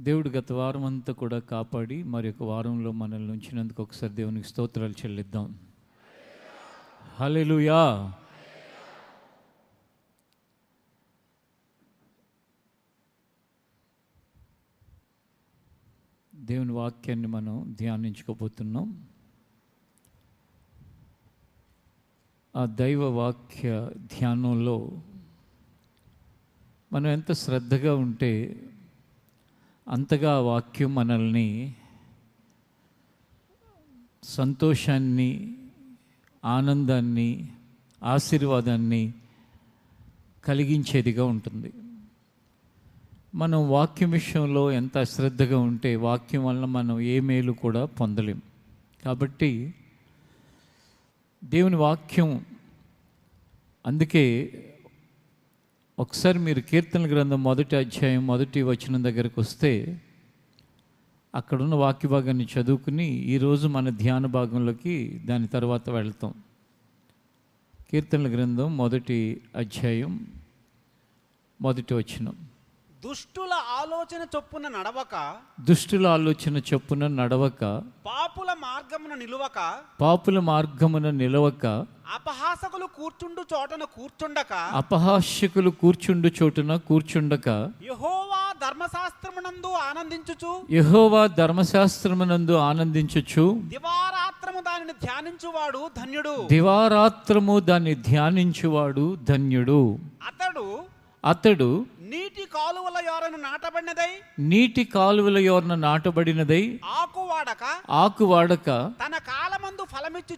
దేవుడు గత వారం అంతా కూడా కాపాడి మరి ఒక వారంలో మనల్ని ఉంచినందుకు ఒకసారి దేవునికి స్తోత్రాలు చెల్లిద్దాం. హల్లెలూయా. దేవుని వాక్యాన్ని మనం ధ్యానించుకోబోతున్నాం. ఆ దైవ వాక్య ధ్యానంలో మనం ఎంత శ్రద్ధగా ఉంటే అంతగా ఆ వాక్యం మనల్ని సంతోషాన్ని, ఆనందాన్ని, ఆశీర్వాదాన్ని కలిగించేదిగా ఉంటుంది. మనం వాక్యం విషయంలో ఎంత అశ్రద్ధగా ఉంటే వాక్యం వలన మనం ఏ మేలు కూడా పొందలేం. కాబట్టి దేవుని వాక్యం, అందుకే ఒకసారి మీరు కీర్తనల గ్రంథం 1వ అధ్యాయం 1వ వచనం దగ్గరకు వస్తే అక్కడున్న వాక్య భాగాన్ని చదువుకుని ఈరోజు మన ధ్యాన భాగంలోకి దాని తర్వాత వెళ్తాం. కీర్తనల గ్రంథం 1వ అధ్యాయం 1వ వచనం. దుష్టుల ఆలోచన చొప్పున నడవక పాపుల మార్గమున నిలవక అపహాసకులు కూర్చుండు చోటన కూర్చుండక యెహోవా ధర్మశాస్త్రమునందు ఆనందించుచు దివారాత్రము దాన్ని ధ్యానించువాడు ధన్యుడు. అతడు నీటి కాలువల యోరన నాటబడినదై ఆకువాడక తన కాలమందు ఫలమిచ్చు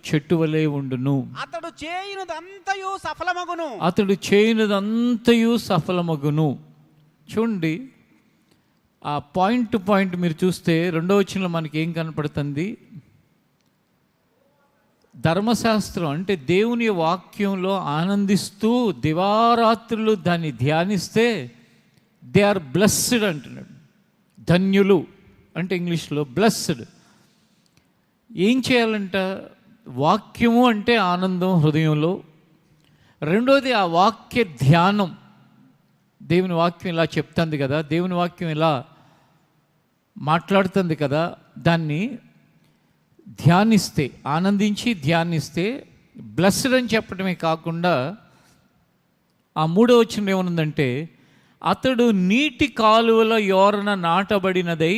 చెట్టువలే ఉండును. అతడు చేయునదంతయు సఫలమగును. చూడండి, ఆ పాయింట్ టు పాయింట్ మీరు చూస్తే 2వ వచనంలో మనకి ఏం కనపడుతుంది? ధర్మశాస్త్రం అంటే దేవుని వాక్యంలో ఆనందిస్తూ దివారాత్రులు దాన్ని ధ్యానిస్తే దే ఆర్ బ్లెస్డ్ అంటున్నాడు. ధన్యులు అంటే ఇంగ్లీష్లో బ్లెస్డ్. ఏం చేయాలంట? వాక్యము అంటే ఆనందం హృదయంలో. రెండోది ఆ వాక్య ధ్యానం. దేవుని వాక్యం ఇలా చెప్తుంది కదా, దేవుని వాక్యం ఇలా మాట్లాడుతుంది కదా, దాన్ని ధ్యానిస్తే, ఆనందించి ధ్యానిస్తే బ్లెస్డ్ అని చెప్పడమే కాకుండా ఆ 3వ వచనం ఏమనుందంటే, అతడు నీటి కాలువల యోరన నాటబడినదై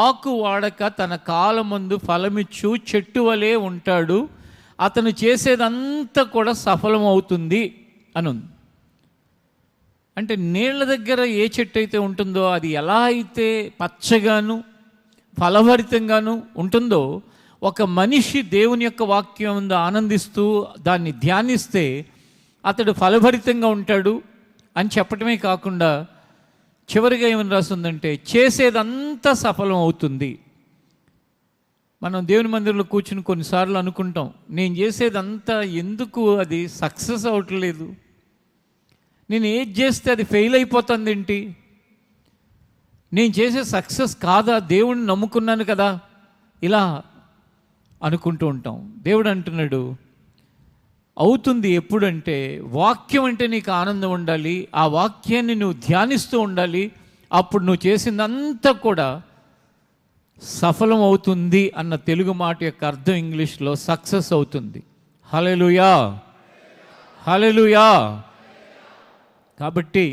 ఆకు వాడక తన కాలమందు ఫలమిచ్చు చెట్టు వలె ఉంటాడు, అతను చేసేదంతా కూడా సఫలమవుతుంది అని ఉంది. అంటే నీళ్ళ దగ్గర ఏ చెట్టు అయితే ఉంటుందో అది ఎలా అయితే పచ్చగాను ఫలభరితంగాను ఉంటుందో, ఒక మనిషి దేవుని యొక్క వాక్యం ఆనందిస్తూ దాన్ని ధ్యానిస్తే అతడు ఫలభరితంగా ఉంటాడు అని చెప్పటమే కాకుండా చివరిగా ఏమని రాస్తుందంటే చేసేదంతా సఫలం అవుతుంది. మనం దేవుని మందిరంలో కూర్చుని కొన్నిసార్లు అనుకుంటాం, నేను చేసేదంతా ఎందుకు అది సక్సెస్ అవ్వట్లేదు, నేను ఏది చేస్తే అది ఫెయిల్ అయిపోతుంది ఏంటి, నేను చేసే సక్సెస్ కాదా, దేవుడిని నమ్ముకున్నాను కదా, ఇలా అనుకుంటూ ఉంటాం. దేవుడు అంటున్నాడు అవుతుంది. ఎప్పుడంటే వాక్యం అంటే నీకు ఆనందం ఉండాలి, ఆ వాక్యాన్ని నువ్వు ధ్యానిస్తూ ఉండాలి, అప్పుడు నువ్వు చేసిందంతా కూడా సఫలం అవుతుంది అన్న తెలుగు మాట యొక్క అర్థం ఇంగ్లీష్లో సక్సెస్ అవుతుంది. హల్లెలూయా, హల్లెలూయా. కాబట్టి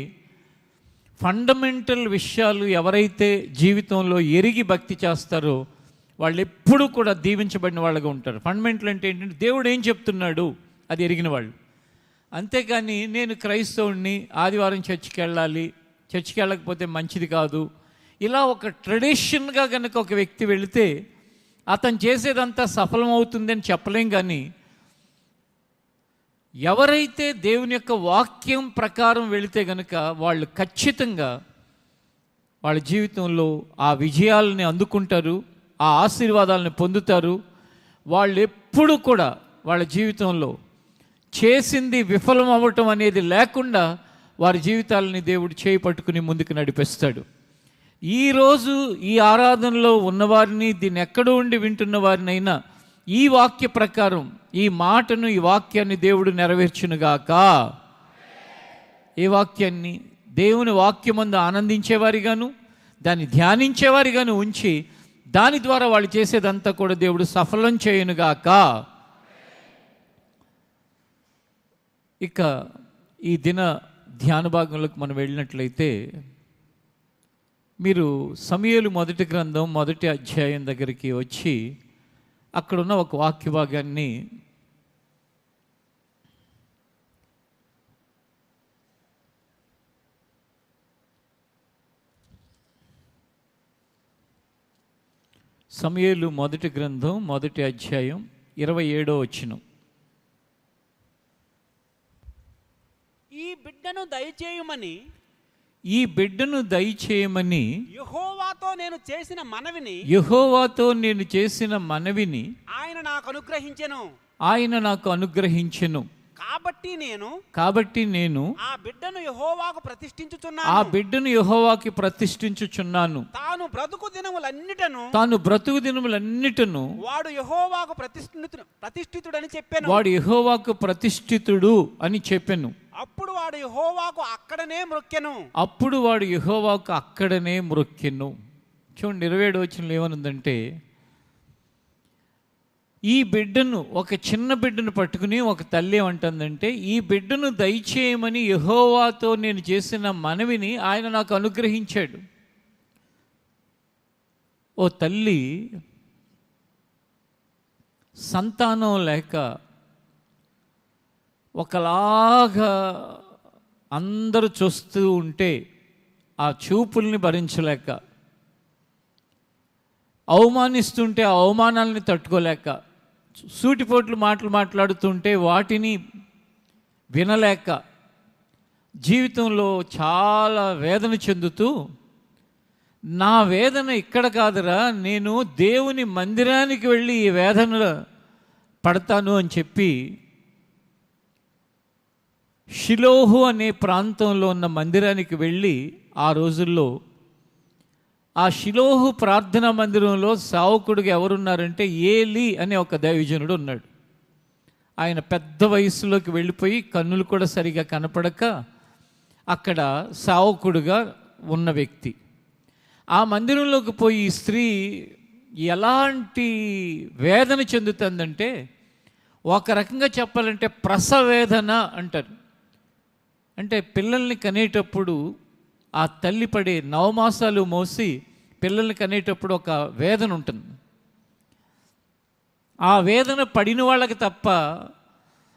ఫండమెంటల్ విషయాలు ఎవరైతే జీవితంలో ఎరిగి భక్తి చేస్తారో వాళ్ళు ఎప్పుడూ కూడా దీవించబడిన వాళ్ళగా ఉంటారు. ఫండమెంటల్ అంటే ఏంటంటే దేవుడు ఏం చెప్తున్నాడు అది ఎరిగిన వాళ్ళు. అంతేకాని నేను క్రైస్తవుడిని, ఆదివారం చర్చికి వెళ్ళకపోతే మంచిది కాదు, ఇలా ఒక ట్రెడిషన్గా కనుక ఒక వ్యక్తి వెళితే అతను చేసేదంతా సఫలమవుతుందని చెప్పలేం. కానీ ఎవరైతే దేవుని యొక్క వాక్యం ప్రకారం వెళితే కనుక వాళ్ళు ఖచ్చితంగా వాళ్ళ జీవితంలో ఆ విజయాలని అందుకుంటారు, ఆ ఆశీర్వాదాలను పొందుతారు. వాళ్ళు ఎప్పుడు కూడా వాళ్ళ జీవితంలో చేసింది విఫలం అవ్వటం అనేది లేకుండా వారి జీవితాలని దేవుడు చేయి పట్టుకుని ముందుకు నడిపిస్తాడు. ఈరోజు ఈ ఆరాధనలో ఉన్నవారిని, దీన్ని ఎక్కడో ఉండి వింటున్న వారినైనా ఈ వాక్య ప్రకారం ఈ మాటను, ఈ వాక్యాన్ని దేవుడు నెరవేర్చునుగాక. ఏ వాక్యాన్ని? దేవుని వాక్యమందు ఆనందించేవారిగాను, దాన్ని ధ్యానించేవారిగాను ఉంచి, దాని ద్వారా వాళ్ళు చేసేదంతా కూడా దేవుడు సఫలం చేయునుగాక. ఇక ఈ దిన ధ్యాన భాగంలోకి మనం వెళ్ళినట్లయితే, మీరు సమూయేలు మొదటి గ్రంథం 1వ అధ్యాయం దగ్గరికి వచ్చి అక్కడున్న ఒక వాక్య భాగాన్ని సమూయేలు మొదటి గ్రంథం 1వ అధ్యాయం 27వ వచనం. ఈ బిడ్డను దయచేయమని యెహోవాతో నేను చేసిన మనవిని ఆయన నాకు అనుగ్రహించెను. కాబట్టి నేను ఆ బిడ్డను యెహోవాకు ప్రతిష్ఠించుచున్నాను. తాను బ్రతుకు దినములన్నిటను వాడు యెహోవాకు ప్రతిష్ఠితుడు అని చెప్పెను. అప్పుడు వాడు యెహోవాకు అక్కడనే మ్రొక్కెను. చూడండి, 27వ వచనంలో ఏమనుందంటే, ఈ బిడ్డను, ఒక చిన్న బిడ్డను పట్టుకుని ఒక తల్లి ఏమంటుందంటే, ఈ బిడ్డను దయచేయమని యెహోవాతో నేను చేసిన మనవిని ఆయన నాకు అనుగ్రహించాడు. ఓ తల్లి సంతానం లేక ఒకలాగా అందరూ చూస్తూ ఉంటే ఆ చూపుల్ని భరించలేక, అవమానిస్తుంటే ఆ అవమానాలని తట్టుకోలేక, సూటిపోట్లు మాట్లాడుతుంటే వాటిని వినలేక, జీవితంలో చాలా వేదన చెందుతూ, నా వేదన ఇక్కడ కాదురా, నేను దేవుని మందిరానికి వెళ్ళి ఈ వేదన పడతాను అని చెప్పి షిలోహు అనే ప్రాంతంలో ఉన్న మందిరానికి వెళ్ళి, ఆ రోజుల్లో ఆ షిలోహు ప్రార్థనా మందిరంలో సేవకుడిగా ఎవరున్నారంటే ఏలీ అనే ఒక దైవజనుడు ఉన్నాడు. ఆయన పెద్ద వయసులోకి వెళ్ళిపోయి కన్నులు కూడా సరిగా కనపడక అక్కడ సేవకుడుగా ఉన్న వ్యక్తి. ఆ మందిరంలోకి పోయి ఈ స్త్రీ ఎలాంటి వేదన చెందుతుందంటే, ఒక రకంగా చెప్పాలంటే ప్రసవేదన అంటారు. అంటే పిల్లల్ని కనేటప్పుడు ఆ తల్లి పడే 9 మాసాలు మోసి పిల్లల్ని కనేటప్పుడు ఒక వేదన ఉంటుంది. ఆ వేదన పడిన వాళ్ళకి తప్ప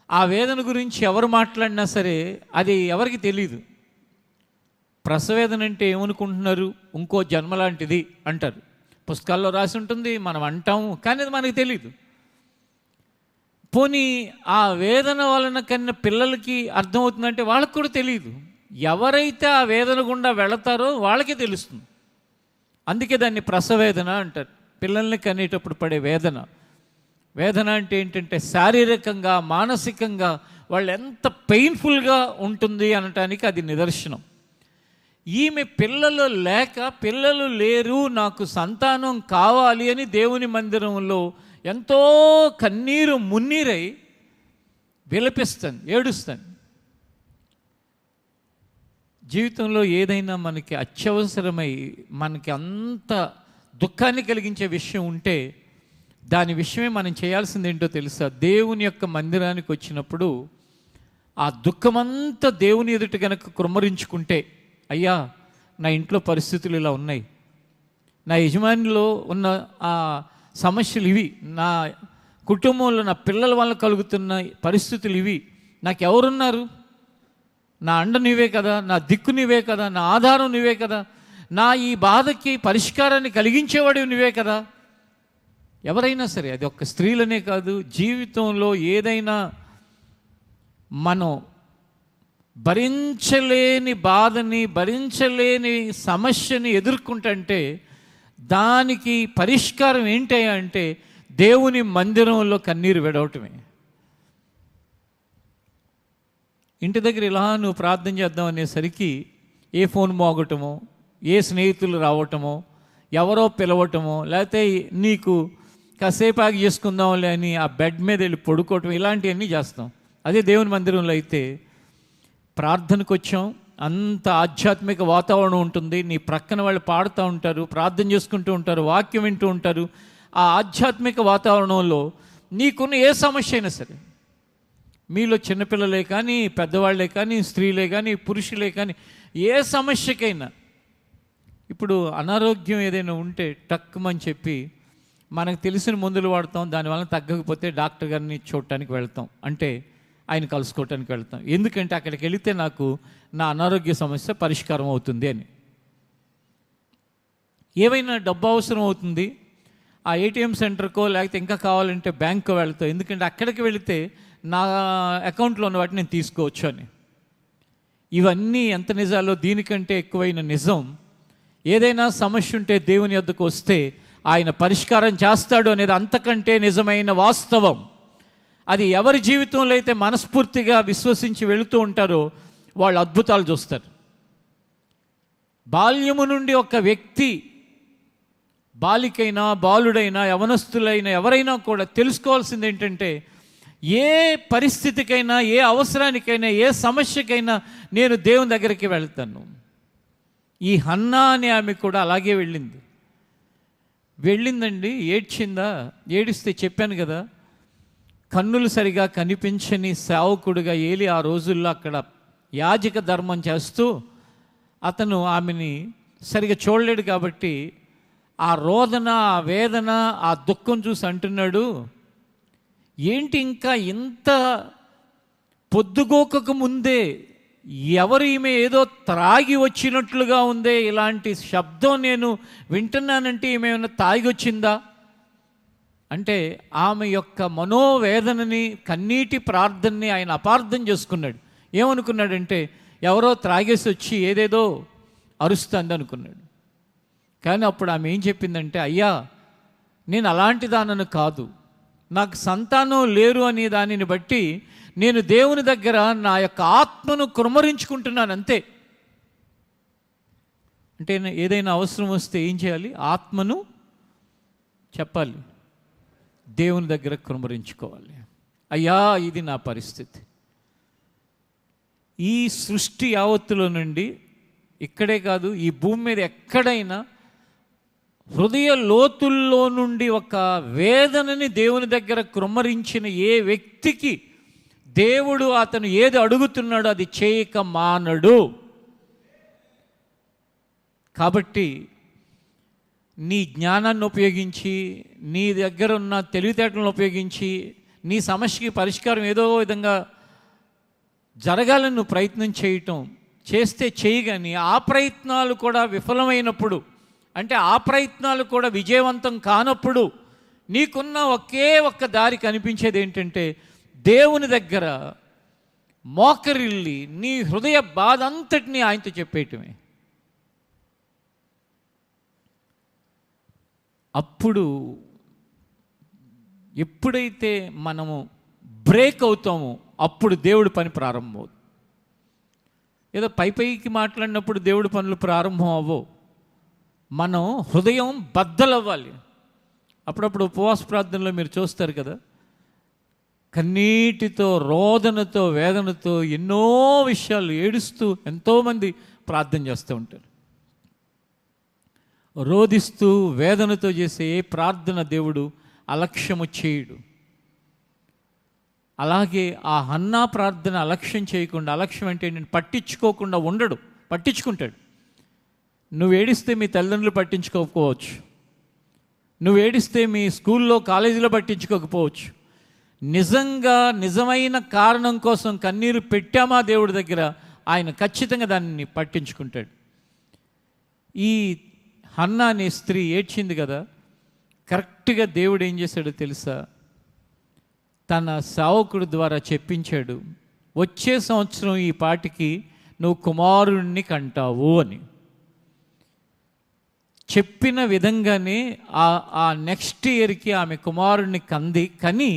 ఆ వేదన గురించి ఎవరు మాట్లాడినా సరే అది ఎవరికి తెలీదు. ప్రసవేదన అంటే ఏమనుకుంటున్నారు, ఇంకో జన్మ లాంటిది అంటారు. పుస్తకాల్లో రాసి ఉంటుంది, మనం అంటాము, కానీ అది మనకి తెలీదు. పోనీ ఆ వేదన వలన కన్నా పిల్లలకి అర్థమవుతుందంటే వాళ్ళకి కూడా తెలియదు. ఎవరైతే ఆ వేదన గుండా వెళతారో వాళ్ళకే తెలుస్తుంది. అందుకే దాన్ని ప్రసవేదన అంటారు. పిల్లల్ని కనేటప్పుడు పడే వేదన. వేదన అంటే ఏంటంటే శారీరకంగా, మానసికంగా వాళ్ళు ఎంత పెయిన్ఫుల్గా ఉంటుంది అనటానికి అది నిదర్శనం. ఈమె పిల్లలు లేరు, నాకు సంతానం కావాలి అని దేవుని మందిరంలో ఎంతో కన్నీరు మున్నీరై విలపిస్తాను, ఏడుస్తాను. జీవితంలో ఏదైనా మనకి అత్యవసరమై మనకి అంత దుఃఖాన్ని కలిగించే విషయం ఉంటే దాని విషయమే మనం చేయాల్సింది ఏంటో తెలుసా? దేవుని యొక్క మందిరానికి వచ్చినప్పుడు ఆ దుఃఖమంతా దేవుని ఎదుట కనుక కుమ్మరించుకుంటే, అయ్యా నా ఇంట్లో పరిస్థితులు ఇలా ఉన్నాయి, నా యజమానిలో ఉన్న ఆ సమస్యలు ఇవి, నా కుటుంబంలో నా పిల్లల వల్ల కలుగుతున్న పరిస్థితులు ఇవి, నాకెవరున్నారు, నా అండ నీవే కదా, నా దిక్కు నీవే కదా, నా ఆధారం నీవే కదా, నా ఈ బాధకి పరిష్కారాన్ని కలిగించేవాడు నువ్వే కదా. ఎవరైనా సరే, అది ఒక్క స్త్రీలనే కాదు, జీవితంలో ఏదైనా మనం భరించలేని బాధని, భరించలేని సమస్యని ఎదుర్కొంటే దానికి పరిష్కారం ఏంటి అంటే దేవుని మందిరంలో కన్నీరు విడవటమే. ఇంటి దగ్గర ఇలా నువ్వు ప్రార్థన చేద్దాం అనేసరికి ఏ ఫోన్ మోగటమో, ఏ స్నేహితులు రావటమో, ఎవరో పిలవటమో, లేకపోతే నీకు కాసేపు ఆగి చేసుకుందాంలే అని ఆ బెడ్ మీద వెళ్ళి పడుకోవటం, ఇలాంటివన్నీ చేస్తాం. అదే దేవుని మందిరంలో అయితే ప్రార్థనకు వచ్చాం, అంత ఆధ్యాత్మిక వాతావరణం ఉంటుంది. నీ ప్రక్కన వాళ్ళు పాడుతూ ఉంటారు, ప్రార్థన చేసుకుంటూ ఉంటారు, వాక్యం వింటూ ఉంటారు. ఆ ఆధ్యాత్మిక వాతావరణంలో నీకున్న ఏ సమస్య అయినా సరే, మీలో చిన్నపిల్లలే కానీ, పెద్దవాళ్లే కానీ, స్త్రీలే కానీ, పురుషులే కానీ, ఏ సమస్యకైనా, ఇప్పుడు అనారోగ్యం ఏదైనా ఉంటే టక్కుమని చెప్పి మనకు తెలిసిన మందులు వాడతాం, దానివల్ల తగ్గకపోతే డాక్టర్ గారిని చూడటానికి వెళ్తాం, అంటే ఆయన కలుసుకోవటానికి వెళ్తాం. ఎందుకంటే అక్కడికి వెళితే నాకు నా అనారోగ్య సమస్య పరిష్కారం అవుతుంది అని. ఏవైనా డబ్బు అవసరం అవుతుంది, ఆ ఏటీఎం సెంటర్కో లేకపోతే ఇంకా కావాలంటే బ్యాంకో వెళ్తాం, ఎందుకంటే అక్కడికి వెళితే నా అకౌంట్లో ఉన్న వాటిని నేను తీసుకోవచ్చు అని. ఇవన్నీ ఎంత నిజాలో దీనికంటే ఎక్కువైన నిజం, ఏదైనా సమస్య ఉంటే దేవుని యొద్దకు వస్తే ఆయన పరిష్కారం చేస్తాడు అనేది అంతకంటే నిజమైన వాస్తవం. అది ఎవరి జీవితంలో అయితే మనస్ఫూర్తిగా విశ్వసించి వెళుతూ ఉంటారో వాళ్ళు అద్భుతాలు చూస్తారు. బాల్యము నుండి ఒక వ్యక్తి, బాలికైనా బాలుడైనా యవనస్తులైనా ఎవరైనా కూడా తెలుసుకోవాల్సింది ఏంటంటే, ఏ పరిస్థితికైనా, ఏ అవసరానికైనా, ఏ సమస్యకైనా నేను దేవుని దగ్గరికి వెళ్తాను. ఈ హన్నా అనే ఆమె కూడా అలాగే వెళ్ళిందండి. ఏడ్చిందా? ఏడిస్తే చెప్పాను కదా, కన్నులు సరిగా కనిపించని సేవకుడుగా ఏలి ఆ రోజుల్లో అక్కడ యాజక ధర్మం చేస్తూ అతను ఆమెని సరిగా చూడలేడు కాబట్టి ఆ రోదన, ఆ వేదన, ఆ దుఃఖం చూసి అంటున్నాడు, ఏంటి ఇంకా ఇంత పొద్దుగోకకు ముందే ఎవరు ఈమె ఏదో త్రాగి వచ్చినట్లుగా ఉందే, ఇలాంటి శబ్దం నేను వింటున్నానంటే ఈమె ఏమైనా తాగి వచ్చిందా అంటే ఆమె యొక్క మనోవేదనని, కన్నీటి ప్రార్థనని ఆయన అపార్థం చేసుకున్నాడు. ఏమనుకున్నాడంటే ఎవరో త్రాగేసి వచ్చి ఏదేదో అరుస్తుంది అనుకున్నాడు. కానీ అప్పుడు ఆమె ఏం చెప్పిందంటే, అయ్యా నేను అలాంటి దానను కాదు, నాకు సంతానం లేరు అనే దానిని బట్టి నేను దేవుని దగ్గర నా యొక్క ఆత్మను కుమ్మరించుకుంటున్నాను అంతే. అంటే ఏదైనా అవసరం వస్తే ఏం చేయాలి? ఆత్మను చెప్పాలి, దేవుని దగ్గర కుమ్మరించుకోవాలి. అయ్యా ఇది నా పరిస్థితి. ఈ సృష్టి యావత్తులో నుండి, ఇక్కడే కాదు ఈ భూమి మీద ఎక్కడైనా హృదయ లోతుల్లో నుండి ఒక వేదనని దేవుని దగ్గర కుమ్మరించిన ఏ వ్యక్తికి దేవుడు అతను ఏది అడుగుతున్నాడో అది చేయక మానడు. కాబట్టి నీ జ్ఞానాన్ని ఉపయోగించి, నీ దగ్గర ఉన్న తెలివితేటలను ఉపయోగించి నీ సమస్యకి పరిష్కారం ఏదో విధంగా జరగాలని నువ్వు ప్రయత్నం చేస్తే చేయగాని ఆ ప్రయత్నాలు కూడా విఫలమైనప్పుడు, అంటే ఆ ప్రయత్నాలు కూడా విజయవంతం కానప్పుడు నీకున్న ఒకే ఒక్క దారి కనిపించేది ఏంటంటే దేవుని దగ్గర మోకరిల్లి నీ హృదయ బాధ అంతటినీ ఆయనతో చెప్పేయటమే. అప్పుడు ఎప్పుడైతే మనము బ్రేక్ అవుతామో అప్పుడు దేవుడి పని ప్రారంభమవుతుంది. ఏదో పైకి మాట్లాడినప్పుడు దేవుడి పనులు ప్రారంభం అవ్వవు. మనం హృదయం బద్దలవ్వాలి. అప్పుడప్పుడు ఉపవాస ప్రార్థనలో మీరు చూస్తారు కదా, కన్నీటితో, రోదనతో, వేదనతో ఎన్నో విషయాలు ఏడుస్తూ ఎంతోమంది ప్రార్థన చేస్తూ ఉంటారు. రోదిస్తూ వేదనతో చేసే ఏ ప్రార్థన దేవుడు అలక్ష్యము చేయడు. అలాగే ఆ హన్నా ప్రార్థన అలక్ష్యం చేయకుండా, అలక్ష్యం అంటే నేను పట్టించుకోకుండా ఉండడు, పట్టించుకుంటాడు. నువ్వు ఏడిస్తే మీ తల్లిదండ్రులు పట్టించుకోకపోవచ్చు, నువ్వు ఏడిస్తే మీ స్కూల్లో కాలేజీలో పట్టించుకోకపోవచ్చు. నిజంగా నిజమైన కారణం కోసం కన్నీరు పెట్టామా దేవుడి దగ్గర, ఆయన ఖచ్చితంగా దాన్ని పట్టించుకుంటాడు. ఈ హన్నా అనే స్త్రీ ఏడ్చింది కదా, కరెక్ట్గా దేవుడు ఏం చేశాడో తెలుసా? తన సేవకుడి ద్వారా చెప్పించాడు, వచ్చే సంవత్సరం ఈ పాటికి నువ్వు కుమారుణ్ణి కంటావు అని. చెప్పిన విధంగానే ఆ నెక్స్ట్ ఇయర్కి ఆమె కుమారుణ్ణి కని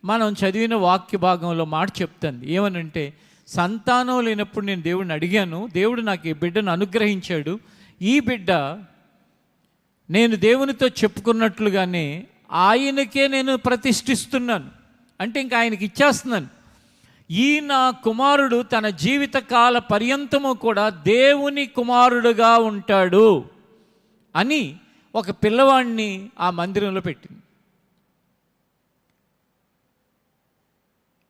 మనం చదివిన వాక్య భాగంలో మాట చెప్తుంది. ఏమనంటే, సంతానం లేనప్పుడు నేను దేవుడిని అడిగాను, దేవుడు నాకు ఈ బిడ్డను అనుగ్రహించాడు, ఈ బిడ్డ నేను దేవునితో చెప్పుకున్నట్లుగానే ఆయనకే నేను ప్రతిష్ఠిస్తున్నాను, అంటే ఇంకా ఆయనకి ఇచ్చేస్తున్నాను. ఈ నా కుమారుడు తన జీవితకాల పర్యంతము కూడా దేవుని కుమారుడుగా ఉంటాడు అని ఒక పిల్లవాడిని ఆ మందిరంలో పెట్టింది.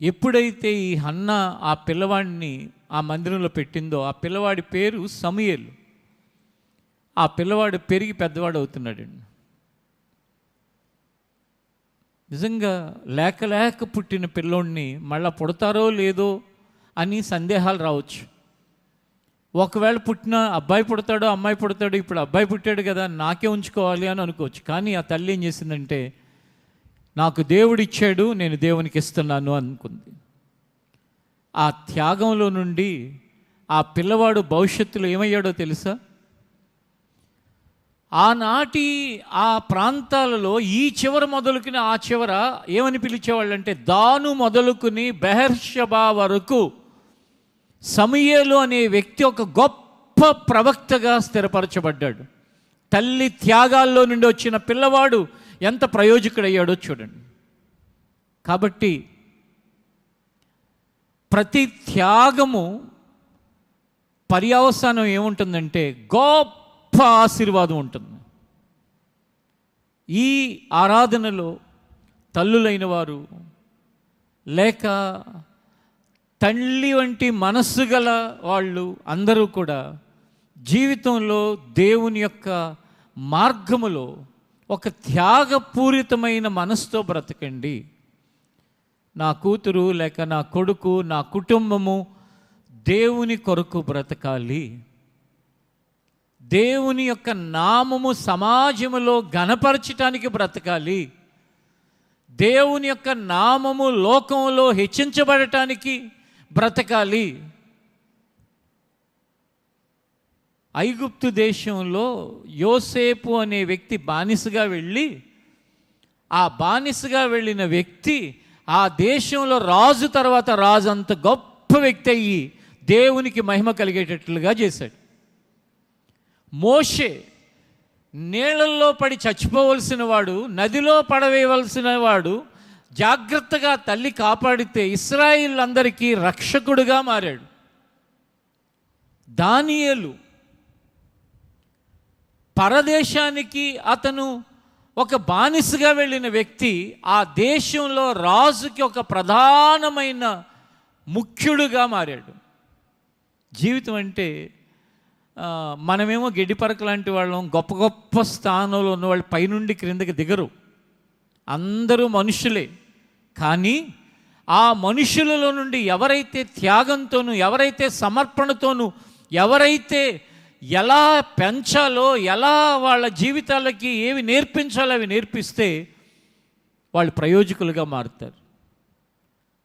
ఎప్పుడైతే ఈ హన్న ఆ పిల్లవాడిని ఆ మందిరంలో పెట్టిందో, ఆ పిల్లవాడి పేరు సమూయేలు. ఆ పిల్లవాడు పెరిగి పెద్దవాడు అవుతున్నాడండి. నిజంగా లేక పుట్టిన పిల్లోడిని మళ్ళా పుడతారో లేదో అని సందేహాలు రావచ్చు. ఒకవేళ పుట్టిన అబ్బాయి పుడతాడో అమ్మాయి పుడతాడో, ఇప్పుడు అబ్బాయి పుట్టాడు కదా నాకే ఉంచుకోవాలి అని అనుకోవచ్చు. కానీ ఆ తల్లి ఏం చేసిందంటే, నాకు దేవుడు ఇచ్చాడు, నేను దేవునికి ఇస్తున్నాను అనుకుంది. ఆ త్యాగంలో నుండి ఆ పిల్లవాడు భవిష్యత్తులో ఏమయ్యాడో తెలుసా? ఆనాటి ఆ ప్రాంతాలలో ఈ చివర మొదలుకుని ఆ చివర ఏమని పిలిచేవాళ్ళంటే, దాను మొదలుకుని బెహర్షబా వరకు సమూయేలు అనే వ్యక్తి ఒక గొప్ప ప్రవక్తగా స్థిరపరచబడ్డాడు. తల్లి త్యాగాల్లో నుండి వచ్చిన పిల్లవాడు ఎంత ప్రయోజకుడయ్యాడో చూడండి. కాబట్టి ప్రతి త్యాగము పర్యవసానం ఏముంటుందంటే గొప్ప ఆశీర్వాదం ఉంటుంది. ఈ ఆరాధనలో తల్లులైన వారు లేక తల్లి వంటి మనస్సు గల వాళ్ళు అందరూ కూడా జీవితంలో దేవుని యొక్క మార్గములో ఒక త్యాగపూరితమైన మనసుతో బ్రతకండి. నా కూతురు లేక నా కొడుకు, నా కుటుంబము దేవుని కొరకు బ్రతకాలి, దేవుని యొక్క నామము సమాజములో ఘనపరచటానికి బ్రతకాలి, దేవుని యొక్క నామము లోకంలో హెచ్చించబడటానికి బ్రతకాలి. ఐగుప్తు దేశంలో యోసేపు అనే వ్యక్తి బానిసగా వెళ్ళి, ఆ బానిసగా వెళ్ళిన వ్యక్తి ఆ దేశంలో రాజు తర్వాత రాజు అంత గొప్ప వ్యక్తి అయ్యి దేవునికి మహిమ కలిగేటట్లుగా చేశాడు. మోషే నీళ్ళల్లో పడి చచ్చిపోవలసిన వాడు, నదిలో పడవేయవలసిన వాడు, జాగ్రత్తగా తల్లి కాపాడితే ఇశ్రాయేలులందరికీ రక్షకుడుగా మారాడు. దానియేలు పరదేశానికి అతను ఒక బానిసగా వెళ్ళిన వ్యక్తి ఆ దేశంలో రాజుకి ఒక ప్రధానమైన ముఖ్యుడుగా మారాడు. జీవితం అంటే మనమేమో గెడ్డిపరక లాంటి వాళ్ళం, గొప్ప గొప్ప స్థానంలో ఉన్న వాళ్ళు పైనుండి క్రిందకి దిగరు, అందరూ మనుషులే. కానీ ఆ మనుషులలో నుండి ఎవరైతే త్యాగంతోనూ, ఎవరైతే సమర్పణతోనూ, ఎవరైతే ఎలా పెంచాలో, ఎలా వాళ్ళ జీవితాలకి ఏవి నేర్పించాలో అవి నేర్పిస్తే వాళ్ళు ప్రయోజకులుగా మారుతారు.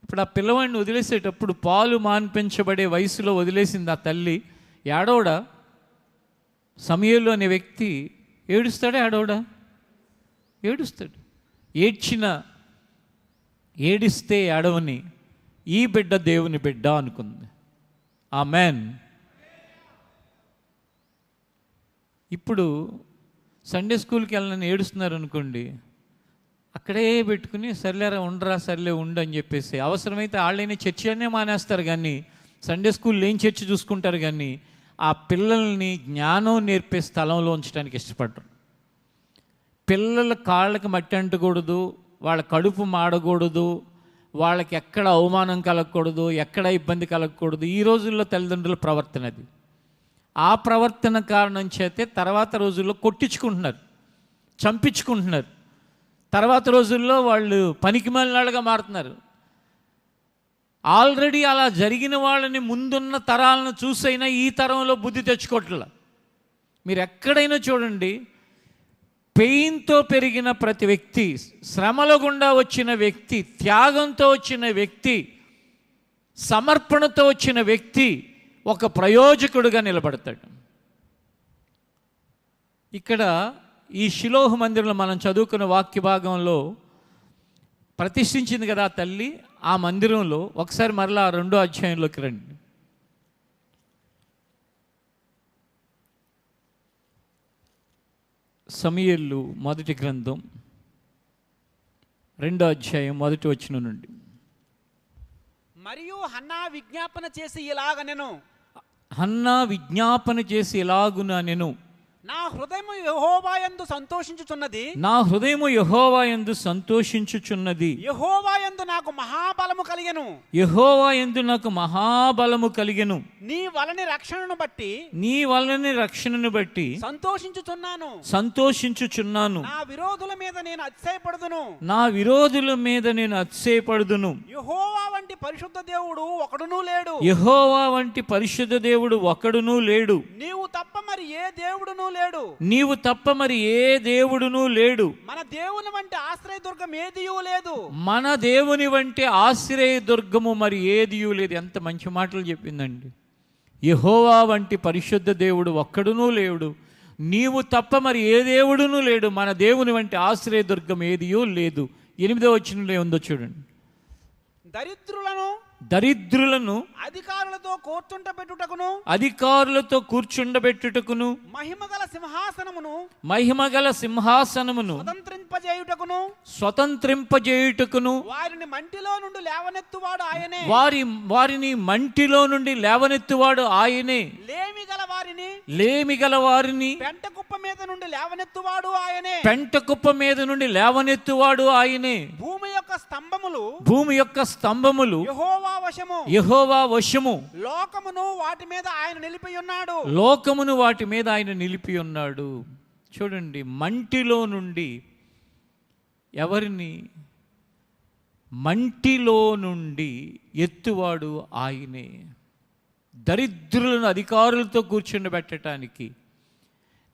ఇప్పుడు ఆ పిల్లవాడిని వదిలేసేటప్పుడు పాలు మాన్పించబడే వయసులో వదిలేసింది ఆ తల్లి. ఏడవడా? సమూయేలు అనే వ్యక్తి ఏడుస్తాడా? ఏడవడా? ఏడుస్తాడు. ఏడిస్తే ఏడవని ఈ బిడ్డ దేవుని బిడ్డ అనుకుంది. ఆమెన్. ఇప్పుడు సండే స్కూల్కి వెళ్ళని ఏడుస్తున్నారు అనుకోండి, అక్కడే పెట్టుకుని సర్లేరా ఉండరా, సర్లే ఉండు అని చెప్పేసి, అవసరమైతే వాళ్ళైనా చర్చి అనే మానేస్తారు కానీ సండే స్కూల్ లేని చర్చి చూసుకుంటారు కానీ ఆ పిల్లల్ని జ్ఞానం నేర్పే స్థలంలో ఉంచడానికి ఇష్టపడరు. పిల్లల కాళ్ళకి మట్టి అంటకూడదు, వాళ్ళ కడుపు మాడకూడదు, వాళ్ళకి ఎక్కడ అవమానం కలగకూడదు, ఎక్కడ ఇబ్బంది కలగకూడదు. ఈ రోజుల్లో తల్లిదండ్రుల ప్రవర్తన అది. ఆ ప్రవర్తన కారణం చేతే తర్వాత రోజుల్లో కొట్టించుకుంటున్నారు, చంపించుకుంటున్నారు. తర్వాత రోజుల్లో వాళ్ళు పనికిమాలినాళ్ళుగా మారుతున్నారు. ఆల్రెడీ అలా జరిగిన వాళ్ళని ముందున్న తరాలను చూసైనా ఈ తరంలో బుద్ధి తెచ్చుకోవట్లా. మీరు ఎక్కడైనా చూడండి, పెయిన్తో పెరిగిన ప్రతి వ్యక్తి, శ్రమల గుండా వచ్చిన వ్యక్తి, త్యాగంతో వచ్చిన వ్యక్తి, సమర్పణతో వచ్చిన వ్యక్తి ఒక ప్రయోజకుడుగా నిలబడతాడు. ఇక్కడ ఈ షిలోహు మందిరంలో మనం చదువుకున్న వాక్య భాగంలో ప్రతిష్ఠించింది కదా తల్లి. ఆ మందిరంలో ఒకసారి మరలా 2వ అధ్యాయంలోకి రండి. సమూయేలు మొదటి గ్రంథం 2వ అధ్యాయం 1వ వచనం నుండి. మరియు హన్నా విజ్ఞాపన చేసి ఇలాగ నేను హన్నా విజ్ఞాపన చేసి ఇలాగున నేను నా హృదయము యెహోవా యందు సంతోషించుచున్నది, నా హృదయము యెహోవా యందు సంతోషించుచున్నది, యెహోవా యందు నాకు మహాబలము కలిగెను, యెహోవా యందు నాకు మహాబలము కలిగెను, నీ వలని రక్షణను బట్టి నీ వలన రక్షణను బట్టి సంతోషించుచున్నాను, సంతోషించుచున్నాను, నా విరోధుల మీద నేను అతిశయపడుదును, నా విరోధుల మీద నేను అతిశయపడుదును. యెహోవా వంటి పరిశుద్ధ దేవుడు ఒకడునూ లేడు, యెహోవా వంటి పరిశుద్ధ దేవుడు ఒకడునూ లేడు, నీవు తప్ప మరి ఏ దేవుడునూ లేడు, నీవు తప్ప మరి ఏ దేవుడునూ లేడు, మన దేవుని వంటి ఆశ్రయదుర్గం ఏదియూ లేదు, మన దేవుని వంటి ఆశ్రయ దుర్గము మరి ఏదియూ లేదు. ఎంత మంచి మాటలు చెప్పిందండి. యెహోవా వంటి పరిశుద్ధ దేవుడు ఒక్కడునూ లేడు, నీవు తప్ప మరి ఏ దేవుడునూ లేడు, మన దేవుని వంటి ఆశ్రయ దుర్గం ఏదియూ లేదు. 8వ వచనంలో ఏముందో చూడండి. దరిద్రులను అధికారులతో కూర్చుంటబెట్టుటకును, అధికారులతో కూర్చుండబెట్టుటకును, మహిమగల సింహాసనమును స్వతంత్రింపజేయుటకును, వారిని మంటిలో నుండి లేవనెత్తువాడు ఆయనే, వారిని మంటిలో నుండి లేవనెత్తువాడు ఆయనే, లేమిగల వారిని పెంట కుప్ప మీద నుండి లేవనెత్తువాడు ఆయనే, పెంట కుప్ప మీద నుండి లేవనెత్తువాడు ఆయనే, భూమి యొక్క స్తంభములు యెహోవా వశము, లోకమును వాటి మీద ఆయన నిలిపి ఉన్నాడు. చూడండి, మంటిలో నుండి ఎవరిని, మంటిలో నుండి ఎత్తువాడు ఆయనే. దరిద్రులను అధికారులతో కూర్చుండబెట్టడానికి,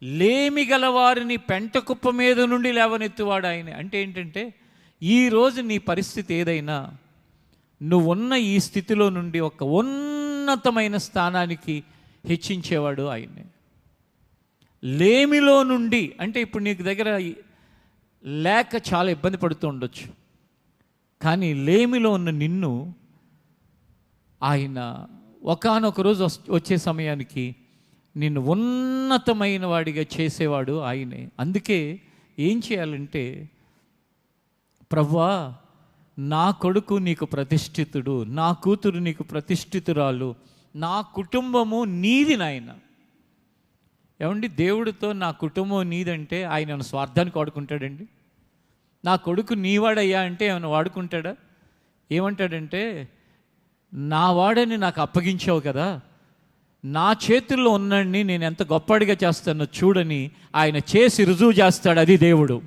లేమి గల వారిని పెంట కుప్ప మీద నుండి లేవనెత్తువాడు ఆయనే. అంటే ఏంటంటే, ఈరోజు నీ పరిస్థితి ఏదైనా, నువ్వు ఉన్న ఈ స్థితిలో నుండి ఒక ఉన్నతమైన స్థానానికి హెచ్చించేవాడు ఆయనే. లేమిలో నుండి అంటే ఇప్పుడు నీకు దగ్గర లేక చాలా ఇబ్బంది పడుతూ ఉండొచ్చు, కానీ లేమిలో ఉన్న నిన్ను ఆయన ఒకానొక రోజు వచ్చే సమయానికి నిన్ను ఉన్నతమైన వాడిగా చేసేవాడు ఆయనే. అందుకే ఏం చేయాలంటే, ప్రభువా నా కొడుకు నీకు ప్రతిష్ఠితుడు, నా కూతురు నీకు ప్రతిష్ఠితురాలు, నా కుటుంబము నీది నాయన. ఏమండి, దేవుడితో నా కుటుంబం నీదంటే ఆయన స్వార్థానికి వాడుకుంటాడండి? నా కొడుకు నీవాడయ్యా అంటే ఏమైనా వాడుకుంటాడా? ఏమంటాడంటే, నా వాడని నాకు అప్పగించావు కదా, నా చేతుల్లో ఉన్నాడిని నేను ఎంత గొప్పడిగా చేస్తానో చూడని ఆయన చేసి రుజువు చేస్తాడు. అది దేవుడు.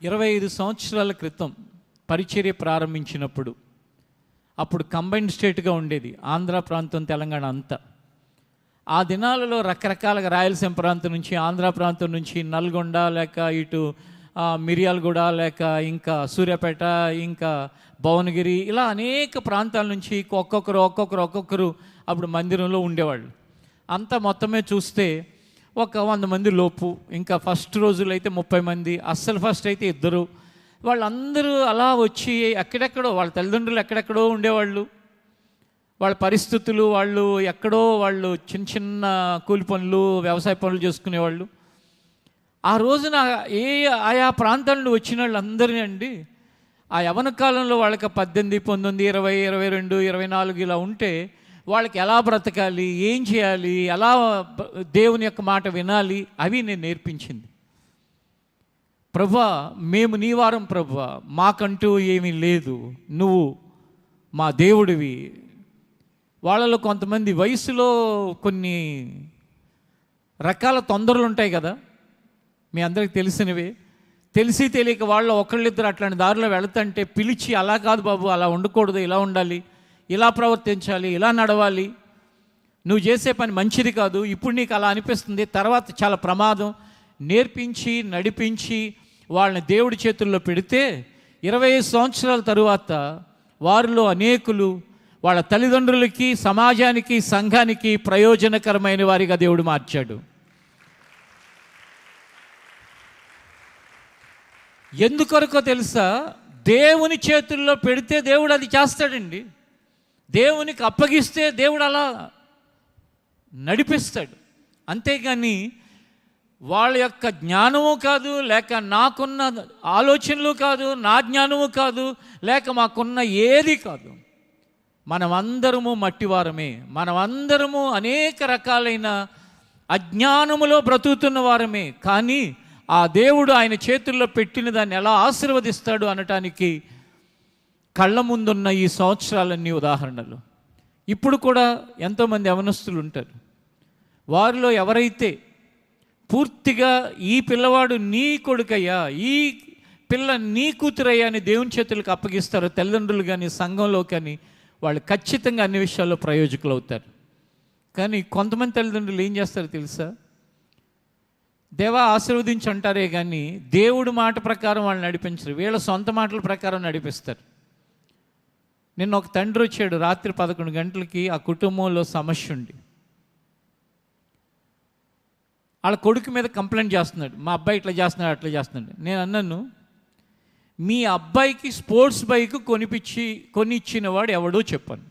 ఇరవై 25 సంవత్సరాల క్రితం పరిచర్య ప్రారంభించినప్పుడు, అప్పుడు కంబైన్డ్ స్టేట్గా ఉండేది ఆంధ్ర ప్రాంతం, తెలంగాణ అంతా. ఆ దినాలలో రకరకాలుగా రాయలసీమ ప్రాంతం నుంచి, ఆంధ్ర ప్రాంతం నుంచి, నల్గొండ లేక ఇటు మిర్యాలగూడ లేక ఇంకా సూర్యాపేట ఇంకా భువనగిరి, ఇలా అనేక ప్రాంతాల నుంచి ఒక్కొక్కరు అప్పుడు మందిరంలో ఉండేవాళ్ళు. అంతా మొత్తమే చూస్తే ఒక 100 మంది లోపు. ఇంకా ఫస్ట్ రోజులు అయితే 30 మంది, అస్సలు ఫస్ట్ అయితే 2. వాళ్ళందరూ అలా వచ్చి ఎక్కడెక్కడో, వాళ్ళ తల్లిదండ్రులు ఎక్కడెక్కడో ఉండేవాళ్ళు, వాళ్ళ పరిస్థితులు, వాళ్ళు చిన్న చిన్న కూలి పనులు, వ్యవసాయ పనులు చేసుకునేవాళ్ళు. ఆ రోజున ఆయా ప్రాంతాల నుండి వచ్చిన వాళ్ళందరినీ అండి, ఆ యవన కాలంలో వాళ్ళకి 18, 19, 20, 22, 24 ఇలా ఉంటే వాళ్ళకి ఎలా బ్రతకాలి, ఏం చేయాలి, ఎలా దేవుని యొక్క మాట వినాలి, అవి నేను నేర్పించింది. ప్రభువా మేము నీ వారం ప్రభువా, మాకంటూ ఏమీ లేదు, నువ్వు మా దేవుడివి. వాళ్ళలో కొంతమంది వయసులో కొన్ని రకాల తొందరలు ఉంటాయి కదా, మీ అందరికి తెలిసినవే. తెలిసి తెలియక వాళ్ళు ఒకళ్ళిద్దరు అట్లాంటి దారిలో వెళుతుంటే పిలిచి, అలా కాదు బాబు, అలా ఉండకూడదు, ఇలా ఉండాలి, ఇలా ప్రవర్తించాలి, ఇలా నడవాలి, నువ్వు చేసే పని మంచిది కాదు, ఇప్పుడు నీకు అలా అనిపిస్తుంది, తర్వాత చాలా ప్రమాదం, నేర్పించి నడిపించి వాళ్ళని దేవుడి చేతుల్లో పెడితే 25 సంవత్సరాల తరువాత వారిలో అనేకులు వాళ్ళ తల్లిదండ్రులకి, సమాజానికి, సంఘానికి ప్రయోజనకరమైన వారిగా దేవుడు మార్చాడు. ఎందుకొరకో తెలుసా? దేవుని చేతుల్లో పెడితే దేవుడు అది చేస్తాడండి. దేవునికి అప్పగిస్తే దేవుడు అలా నడిపిస్తాడు. అంతేగాని వాళ్ళ యొక్క జ్ఞానము కాదు, లేక నాకున్న ఆలోచనలు కాదు, నా జ్ఞానము కాదు, లేక మాకున్న ఏది కాదు. మనమందరము మట్టివారమే. మనమందరము అనేక రకాలైన అజ్ఞానములో బ్రతుకుతున్న వారమే. కానీ ఆ దేవుడు ఆయన చేతుల్లో పెట్టిన దాన్ని ఎలా ఆశీర్వదిస్తాడు అనటానికి కళ్ళ ముందున్న ఈ సంవత్సరాలన్నీ ఉదాహరణలు. ఇప్పుడు కూడా ఎంతోమంది యవనస్తులు ఉంటారు. వారిలో ఎవరైతే పూర్తిగా ఈ పిల్లవాడు నీ కొడుకయ్యా, ఈ పిల్ల నీ కూతురయ్యా అని దేవుని చేతులకు అప్పగిస్తారో, తల్లిదండ్రులు కానీ సంఘంలో కానీ, వాళ్ళు ఖచ్చితంగా అన్ని విషయాల్లో ప్రయోజకులు అవుతారు. కానీ కొంతమంది తల్లిదండ్రులు ఏం చేస్తారో తెలుసా? దేవా ఆశీర్వదించి అంటారే కానీ దేవుడి మాట ప్రకారం వాళ్ళు నడిపించరు, వీళ్ళ సొంత మాటల ప్రకారం నడిపిస్తారు. నిన్న ఒక తండ్రి వచ్చాడు రాత్రి 11 గంటలకి. ఆ కుటుంబంలో సమస్య ఉండి వాళ్ళ కొడుకు మీద కంప్లైంట్ చేస్తున్నాడు, మా అబ్బాయి ఇట్లా చేస్తున్నాడు, అట్లా చేస్తున్నాడు. నేను అన్నాను, మీ అబ్బాయికి స్పోర్ట్స్ బైక్ కొనిచ్చిన వాడు ఎవడో చెప్పాను.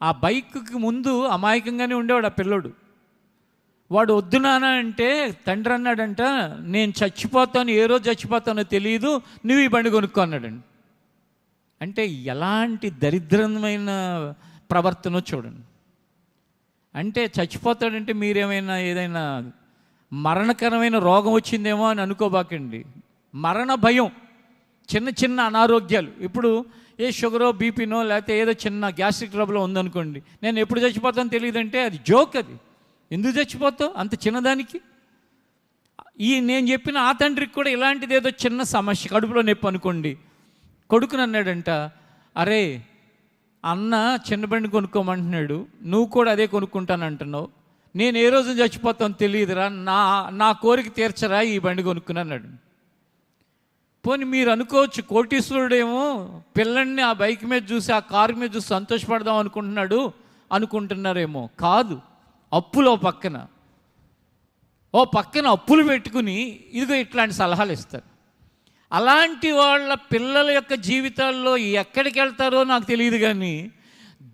ఆ బైక్కి ముందు అమాయకంగానే ఉండేవాడు ఆ పిల్లోడు. వాడు వద్దు నాన్న అంటే తండ్రి అన్నాడంట, నేను చచ్చిపోతాను, ఏ రోజు చచ్చిపోతానో తెలియదు, నువ్వు ఈ బండి కొనుక్కో అన్నాడండి. అంటే ఎలాంటి దరిద్రమైన ప్రవర్తన చూడండి. అంటే చచ్చిపోతాడంటే మీరేమైనా ఏదైనా మరణకరమైన రోగం వచ్చిందేమో అని అనుకోబాకండి. మరణ భయం, చిన్న చిన్న అనారోగ్యాలు. ఇప్పుడు ఏ షుగరో బీపీనో లేకపోతే ఏదో చిన్న గ్యాస్ట్రిక్ ట్రబుల్ ఉందనుకోండి, నేను ఎప్పుడు చచ్చిపోతానో తెలియదంటే అది జోక్. అది ఎందుకు చచ్చిపోతావు అంత చిన్నదానికి? నేను చెప్పిన ఆ తండ్రికి కూడా ఇలాంటిది ఏదో చిన్న సమస్య, కడుపులో నొప్పి అనుకోండి. కొడుకుని అన్నాడంట, అరే అన్న చిన్న బండి కొనుక్కోమంటున్నాడు, నువ్వు కూడా అదే కొనుక్కుంటానంటున్నావు, నేను ఏ రోజు చచ్చిపోతాను తెలియదురా, నా కోరిక తీర్చరా ఈ బండి కొనుక్కుని అన్నాడు. పోనీ మీరు అనుకోవచ్చు, కోటీశ్వరుడేమో పిల్లల్ని ఆ బైక్ మీద చూసి, ఆ కారు మీద చూసి సంతోషపడదాం అనుకుంటున్నారేమో. కాదు, అప్పులు ఓ పక్కన అప్పులు పెట్టుకుని ఇదిగో ఇట్లాంటి సలహాలు ఇస్తారు. అలాంటి వాళ్ళ పిల్లల యొక్క జీవితాల్లో ఎక్కడికి వెళ్తారో నాకు తెలియదు. కానీ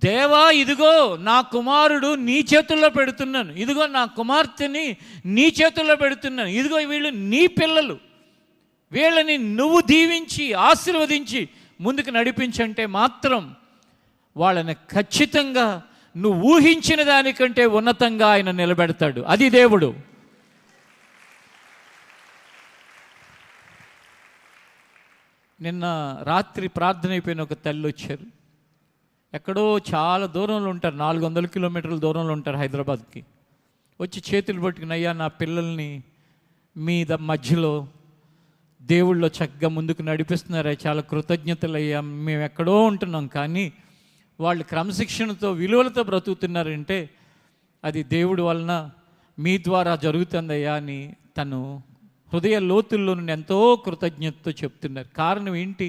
దేవా, ఇదిగో నా కుమారుడు నీ చేతుల్లో పెడుతున్నాను, ఇదిగో నా కుమార్తెని నీ చేతుల్లో పెడుతున్నాను, ఇదిగో వీళ్ళు నీ పిల్లలు, వీళ్ళని నువ్వు దీవించి ఆశీర్వదించి ముందుకు నడిపించంటే మాత్రం వాళ్ళని ఖచ్చితంగా నువ్వు ఊహించిన దానికంటే ఉన్నతంగా ఆయన నిలబెడతాడు. అది దేవుడు. నిన్న రాత్రి ప్రార్థన అయిపోయిన ఒక తల్లి వచ్చారు. ఎక్కడో చాలా దూరంలో ఉంటారు, 400 కిలోమీటర్ల దూరంలో ఉంటారు హైదరాబాద్కి. వచ్చి చేతులు పట్టుకుని, అయ్యా నా పిల్లల్ని మీ మధ్యలో దేవుళ్ళో చక్కగా ముందుకు నడిపిస్తున్నారా, చాలా కృతజ్ఞతలు అయ్యా, మేము ఎక్కడో ఉంటున్నాం కానీ వాళ్ళు క్రమశిక్షణతో విలువలతో బ్రతుకుతున్నారంటే అది దేవుడి వలన మీ ద్వారా జరుగుతుందయ్యా అని తను హృదయ లోతుల్లో నుండి ఎంతో కృతజ్ఞతతో చెప్తున్నారు. కారణం ఏంటి?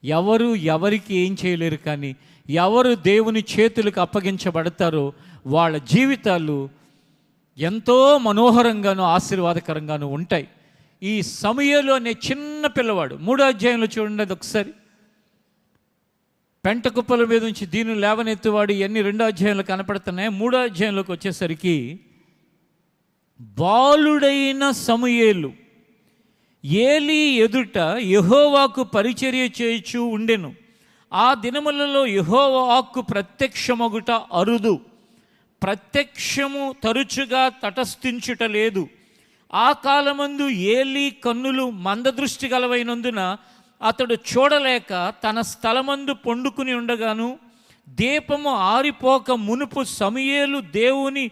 ఎవరు ఎవరికి ఏం చేయలేరు, కానీ ఎవరు దేవుని చేతులకు అప్పగించబడతారో వాళ్ళ జీవితాలు ఎంతో మనోహరంగాను ఆశీర్వాదకరంగాను ఉంటాయి. ఈ సమూయేలు అనే చిన్న పిల్లవాడు 3వ అధ్యాయంలో చూడండి, అది ఒకసారి. పెంట కుప్పల మీద నుంచి దీన్ని లేవనెత్తువాడు, ఇవన్నీ 2వ అధ్యాయంలో కనపడుతున్నాయి. 3వ అధ్యాయంలోకి వచ్చేసరికి బాలుడైన సమూయేలు ఏలీ ఎదుట యెహోవాకు పరిచర్య చేయుచు ఉండెను. ఆ దినములలో యెహోవా వాక్కు ప్రత్యక్షమగుట అరుదు, ప్రత్యక్షము తరచుగా తటస్థించుట లేదు. ఆ కాలమందు ఏలీ కన్నులు మందదృష్టి గలవైనందున అతడు చూడలేక తన స్థలమందు పండుకుని ఉండగాను, దీపము ఆరిపోక మునుపు సమూయేలు దేవుని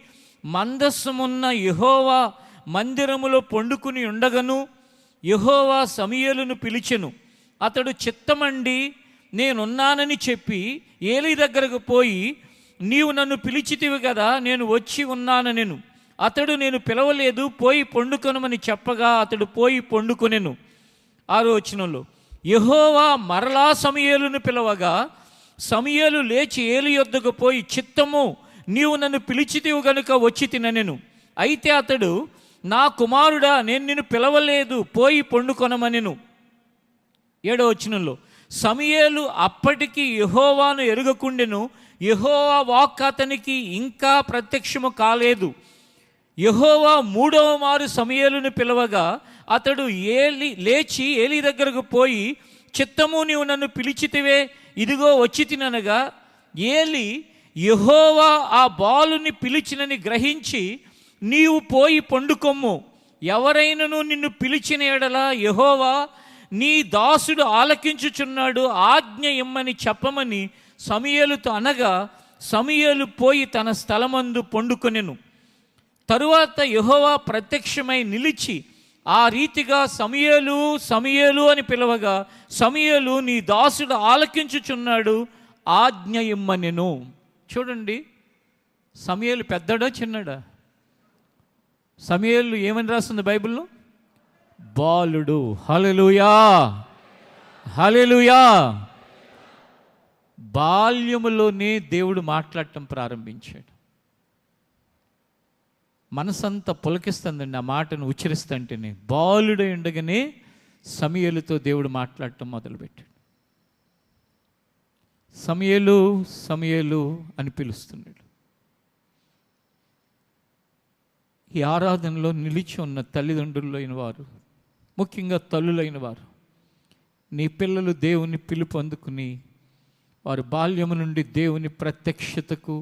మందస్సమున్న యెహోవా మందిరములో పండుకుని ఉండగను యెహోవా సమూయేలును పిలిచెను. అతడు చిత్తమండి నేనున్నానని చెప్పి ఏలీ దగ్గరకు పోయి, నీవు నన్ను పిలిచితివి కదా, నేను వచ్చి ఉన్నానెను. అతడు నేను పిలవలేదు, పోయి పండుకొనమని చెప్పగా అతడు పోయి పండుకొనెను. 6వ వచనంలో యెహోవా మరలా సమూయేలును పిలవగా సమూయేలు లేచి ఏలీ యొద్దకు పోయి, చిత్తము నీవు నన్ను పిలిచితివి గనుక వచ్చి తిననెను. అయితే అతడు, నా కుమారుడా, నేను నిన్ను పిలవలేదు, పోయి పండుకొనమనెను. 7వ వచనంలో సమూయేలు అప్పటికి యెహోవాను ఎరుగకుండెను, యెహోవా వాక్కు అతనికి ఇంకా ప్రత్యక్షము కాలేదు. యెహోవా మూడవ మారు సమూయేలును పిలవగా అతడు లేచి ఏలీ దగ్గరకు పోయి, చిత్తము నీవు నన్ను పిలిచితివే, ఇదిగో వచ్చి తిననగా, ఏలీ యెహోవా ఆ బాలుని పిలిచినని గ్రహించి, నీవు పోయి పండుకొమ్ము, ఎవరైనను నిన్ను పిలిచిన ఎడల యెహోవా నీ దాసుడు ఆలకించుచున్నాడు, ఆజ్ఞ ఇమ్మని చెప్పమని సమూయేలుతో అనగా, సమూయేలు పోయి తన స్థలమందు పండుకొనెను. తరువాత యెహోవా ప్రత్యక్షమై నిలిచి ఆ రీతిగా సమూయేలు సమూయేలు అని పిలవగా, సమూయేలు నీ దాసుడు ఆలకించుచున్నాడు, ఆజ్ఞ ఇమ్మనెను. చూడండి, సమూయేలు పెద్దడా చిన్నడా? సమూయేలు ఏమని రాస్తుంది బైబిల్లో? బాలుడు. హల్లెలూయా, హల్లెలూయా. బాల్యములోనే దేవుడు మాట్లాడటం ప్రారంభించాడు. మనసంతా పులకిస్తుందండి ఆ మాటను ఉచ్చరిస్తుంటేనే. బాలుడై ఉండగానే సమూయేలుతో దేవుడు మాట్లాడటం మొదలుపెట్టాడు. సమూయేలు సమూయేలు అని పిలుస్తున్నాడు. ఈ ఆరాధనలో నిలిచి ఉన్న తల్లిదండ్రులైన వారు, ముఖ్యంగా తల్లులైన వారు, నీ పిల్లలు దేవుని పిలుపు అందుకుని వారు బాల్యము నుండి దేవుని ప్రత్యక్షతకు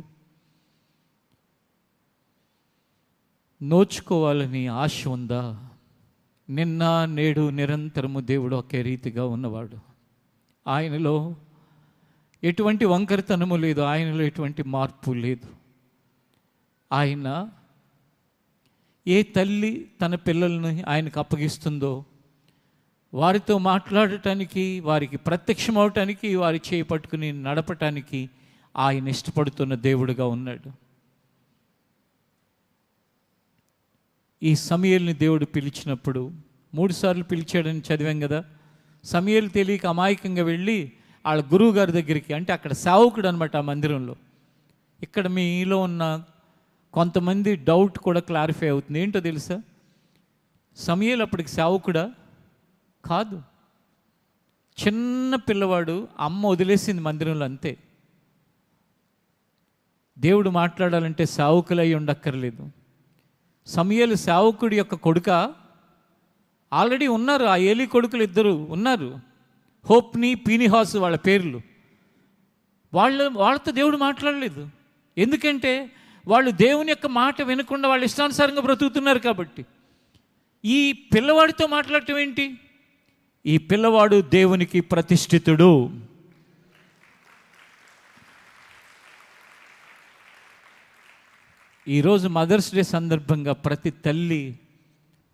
నోచుకోవాలని ఆశ ఉందా? నిన్న నేడు నిరంతరము దేవుడు ఒకే రీతిగా ఉన్నవాడు. ఆయనలో ఎటువంటి వంకరతనము లేదు, ఆయనలో ఎటువంటి మార్పు లేదు. ఆయన ఏ తల్లి తన పిల్లల్ని ఆయనకు అప్పగిస్తుందో వారితో మాట్లాడటానికి, వారికి ప్రత్యక్షమవటానికి, వారి చేయి పట్టుకుని నడపటానికి ఆయన ఇష్టపడుతున్న దేవుడుగా ఉన్నాడు. ఈ సమూయేలుని దేవుడు పిలిచినప్పుడు 3 సార్లు పిలిచాడని చదివాం కదా. సమూయేలు తెలియక అమాయకంగా వెళ్ళి వాళ్ళ గురువు గారి దగ్గరికి, అంటే అక్కడ సేవకుడు అనమాట ఆ మందిరంలో. ఇక్కడ మీలో ఉన్న కొంతమంది డౌట్ కూడా క్లారిఫై అవుతుంది. ఏంటో తెలుసా? సమూయేలు అప్పటికి సేవకుడా? కాదు, చిన్న పిల్లవాడు. అమ్మ వదిలేసింది మందిరంలో, అంతే. దేవుడు మాట్లాడాలంటే సేవకులై ఉండక్కర్లేదు. సమూయేలు సేవకుడి యొక్క కొడుక? ఆల్రెడీ ఉన్నారు, ఆ ఏలీ కొడుకులు 2 ఉన్నారు, హోప్ని పీనిహాసు వాళ్ళ పేర్లు. వాళ్ళతో దేవుడు మాట్లాడలేదు. ఎందుకంటే వాళ్ళు దేవుని యొక్క మాట వినకుండా వాళ్ళ ఇష్టానుసారంగా బ్రతుకుతున్నారు కాబట్టి. ఈ పిల్లవాడితో మాట్లాడటం ఏంటి? ఈ పిల్లవాడు దేవునికి ప్రతిష్ఠితుడు. ఈరోజు మదర్స్ డే సందర్భంగా ప్రతి తల్లి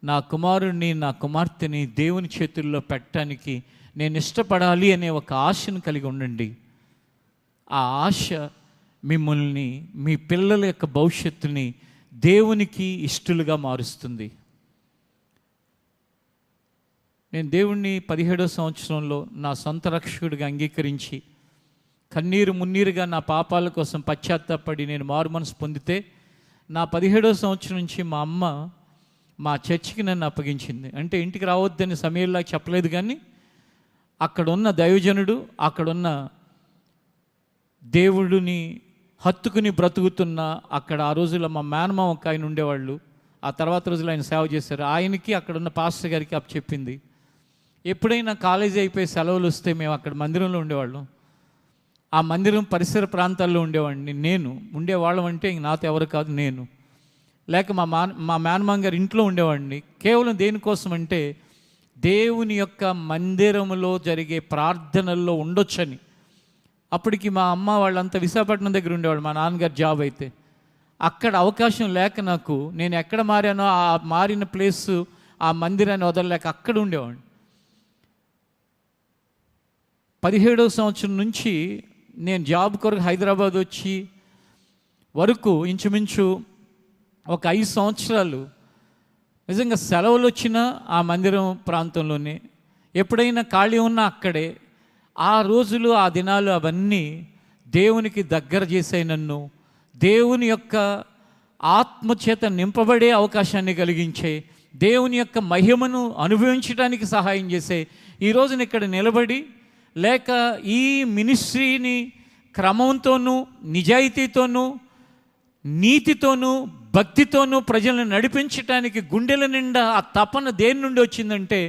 నా కుమారుణ్ణి, నా కుమార్తెని దేవుని చేతుల్లో పెట్టడానికి నేను ఇష్టపడాలి అనే ఒక ఆశను కలిగి ఉండండి. ఆ ఆశ మిమ్మల్ని, మీ పిల్లల యొక్క భవిష్యత్తుని దేవునికి ఇష్టలుగా మారుస్తుంది. నేను దేవుణ్ణి 17వ సంవత్సరంలో నా సొంత రక్షకుడిగా అంగీకరించి కన్నీరు మున్నీరుగా నా పాపాల కోసం పశ్చాత్తాపడి నేను మారు మనసు పొందితే, నా 17వ సంవత్సరం నుంచి మా అమ్మ మా చర్చికి నన్ను అప్పగించింది. అంటే ఇంటికి రావద్దని సమయంలో చెప్పలేదు, కానీ అక్కడున్న దైవజనుడు, అక్కడున్న దేవుడిని హత్తుకుని బ్రతుకుతున్న అక్కడ ఆ రోజుల్లో మా మేనమామ ఒక ఆయన ఉండేవాళ్ళు. ఆ తర్వాత రోజులు ఆయన సేవ చేశారు. ఆయనకి అక్కడున్న పాస్టర్ గారికి చెప్పింది. ఎప్పుడైనా కాలేజీ అయిపోయి సెలవులు వస్తే మేము అక్కడ మందిరంలో ఉండేవాళ్ళం. ఆ మందిరం పరిసర ప్రాంతాల్లో ఉండేవాడిని. నేను ఉండేవాళ్ళం అంటే ఇంక నాతో ఎవరు కాదు, నేను. లేక మా మేనమామ గారు ఇంట్లో ఉండేవాడిని. కేవలం దేనికోసం అంటే దేవుని యొక్క మందిరంలో జరిగే ప్రార్థనల్లో ఉండొచ్చని. అప్పటికి మా అమ్మ వాళ్ళంతా విశాఖపట్నం దగ్గర ఉండేవాళ్ళు, మా నాన్నగారు జాబ్ అయితే. అక్కడ అవకాశం లేక నాకు, నేను ఎక్కడ మారానో ఆ మారిన ప్లేసు, ఆ మందిరాన్ని వదలలేక అక్కడ ఉండేవాడిని. 17వ సంవత్సరం నుంచి నేను జాబ్ కొరకు హైదరాబాద్ వచ్చి వరకు ఇంచుమించు ఒక 5 సంవత్సరాలు నిజంగా సెలవులు వచ్చినా ఆ మందిరం ప్రాంతంలోనే, ఎప్పుడైనా ఖాళీ ఉన్నా అక్కడే. ఆ రోజులు, ఆ దినాలు అవన్నీ దేవునికి దగ్గర చేసే నన్ను, దేవుని యొక్క ఆత్మచేత నింపబడే అవకాశాన్ని కలిగించే, దేవుని యొక్క మహిమను అనుభవించడానికి సహాయం చేసే ఈరోజున ఇక్కడ నిలబడి, లేక ఈ మినిస్ట్రీని క్రమంతోనూ, నిజాయితీతోనూ, నీతితోనూ, భక్తితోనూ ప్రజలను నడిపించటానికి గుండెల నిండా ఆ తపన దేని నుండి వచ్చిందంటే,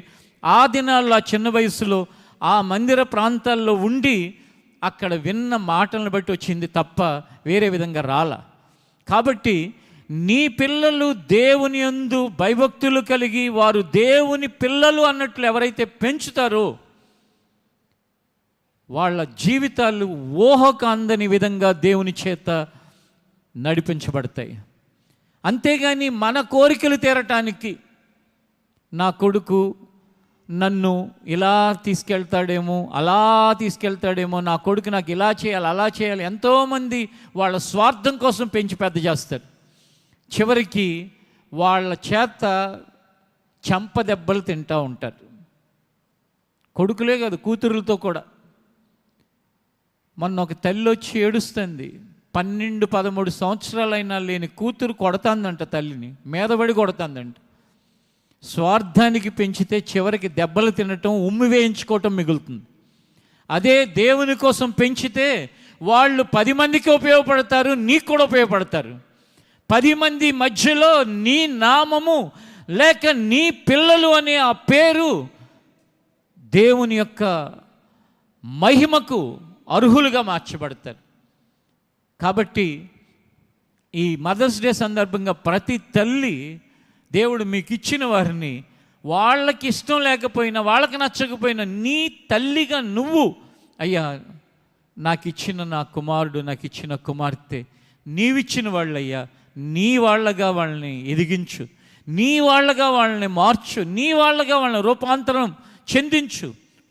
ఆ దినాల్లో ఆ చిన్న వయసులో ఆ మందిర ప్రాంతాల్లో ఉండి అక్కడ విన్న మాటలను బట్టి వచ్చింది తప్ప వేరే విధంగా రాల. కాబట్టి నీ పిల్లలు దేవుని యందు భయభక్తులు కలిగి వారు దేవుని పిల్లలు అన్నట్లు ఎవరైతే పెంచుతారో వాళ్ళ జీవితాలు ఊహకు అందని విధంగా దేవుని చేత నడిపించబడతాయి. అంతేగాని మన కోరికలు తీరటానికి నా కొడుకు నన్ను ఇలా తీసుకెళ్తాడేమో, అలా తీసుకెళ్తాడేమో, నా కొడుకు నాకు ఇలా చేయాలి, అలా చేయాలి, ఎంతోమంది వాళ్ళ స్వార్థం కోసం పెంచి పెద్ద చేస్తారు. చివరికి వాళ్ళ చేత చెంపదెబ్బలు తింటూ ఉంటారు. కొడుకులే కాదు, కూతురులతో కూడా. మొన్న ఒక తల్లి వచ్చి ఏడుస్తుంది. 12-13 సంవత్సరాలైనా లేని కూతురు కొడతాందంట, తల్లిని మీదబడి కొడతాందంట. స్వార్థానికి పెంచితే చివరికి దెబ్బలు తినటం, ఉమ్మి వేయించుకోవటం మిగులుతుంది. అదే దేవుని కోసం పెంచితే వాళ్ళు 10 మందికి ఉపయోగపడతారు, నీకు కూడా ఉపయోగపడతారు. 10 మంది మధ్యలో నీ నామము లేక నీ పిల్లలు అనే ఆ పేరు దేవుని యొక్క మహిమకు అర్హులుగా మార్చబడతారు. కాబట్టి ఈ మదర్స్ డే సందర్భంగా ప్రతి తల్లి దేవుడు మీకు ఇచ్చిన వారిని వాళ్ళకి ఇష్టం లేకపోయినా, వాళ్ళకి నచ్చకపోయినా, నీ తల్లిగా నువ్వు, అయ్యా నాకు ఇచ్చిన నా కుమారుడు, నాకు ఇచ్చిన కుమార్తె నీవిచ్చిన వాళ్ళయ్యా, నీ వాళ్ళగా వాళ్ళని ఎదిగించు, నీ వాళ్ళగా వాళ్ళని మార్చు, నీ వాళ్ళగా వాళ్ళని రూపాంతరం చెందించు.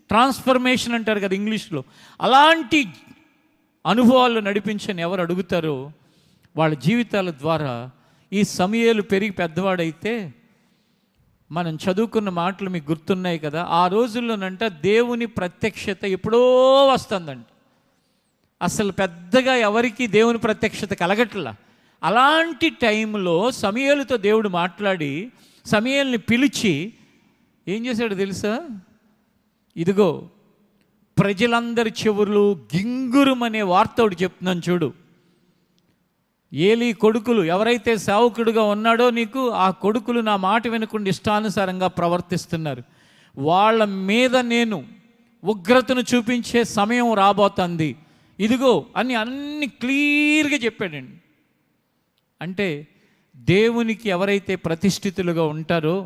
ట్రాన్స్ఫర్మేషన్ అంటారు కదా ఇంగ్లీష్లో. అలాంటి అనుభవాలు నడిపించని ఎవరు అడుగుతారో వాళ్ళ జీవితాల ద్వారా ఈ సమూయేలు పెరిగి పెద్దవాడైతే, మనం చదువుకున్న మాటలు మీకు గుర్తున్నాయి కదా, ఆ రోజుల్లోనంట దేవుని ప్రత్యక్షత ఎప్పుడో వస్తుందంట. అసలు పెద్దగా ఎవరికి దేవుని ప్రత్యక్షత కలగట్లా. అలాంటి టైంలో సమూయేలుతో దేవుడు మాట్లాడి సమూయేలుని పిలిచి ఏం చేశాడు తెలుసా? ఇదిగో ప్రజలందరి చెవులు గింగురుమనే వార్త ఒకటి చెప్తున్నాను చూడు. ఏలీ కొడుకులు ఎవరైతే సేవకుడుగా ఉన్నాడో నీకు, ఆ కొడుకులు నా మాట వినకుండా ఇష్టానుసారంగా ప్రవర్తిస్తున్నారు. వాళ్ళ మీద నేను ఉగ్రతను చూపించే సమయం రాబోతుంది, ఇదిగో అని అన్ని క్లియర్గా చెప్పాడండి. అంటే దేవునికి ఎవరైతే ప్రతిష్ఠితులుగా ఉంటారో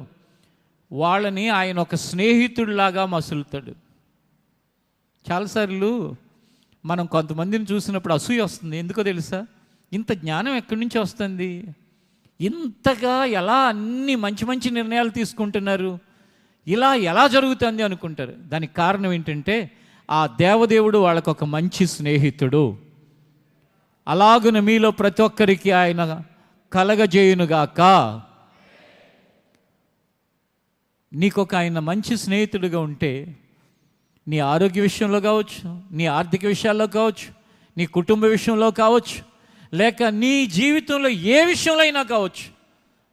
వాళ్ళని ఆయన ఒక స్నేహితుడిలాగా మసులుతాడు. చాలాసార్లు మనం కొంతమందిని చూసినప్పుడు అసూయ వస్తుంది. ఎందుకో తెలుసా? ఇంత జ్ఞానం ఎక్కడి నుంచి వస్తుంది? ఇంతగా ఎలా అన్ని మంచి మంచి నిర్ణయాలు తీసుకుంటున్నారు, ఇలా ఎలా జరుగుతుంది అనుకుంటారు. దానికి కారణం ఏంటంటే ఆ దేవదేవుడు వాళ్ళకు ఒక మంచి స్నేహితుడు. అలాగున మీలో ప్రతి ఒక్కరికి ఆయన కలగజేయునుగాక. నీకొక ఆయన మంచి స్నేహితుడిగా ఉంటే నీ ఆరోగ్య విషయంలో కావచ్చు, నీ ఆర్థిక విషయాల్లో కావచ్చు, నీ కుటుంబ విషయంలో కావచ్చు, లేక నీ జీవితంలో ఏ విషయంలో అయినా కావచ్చు,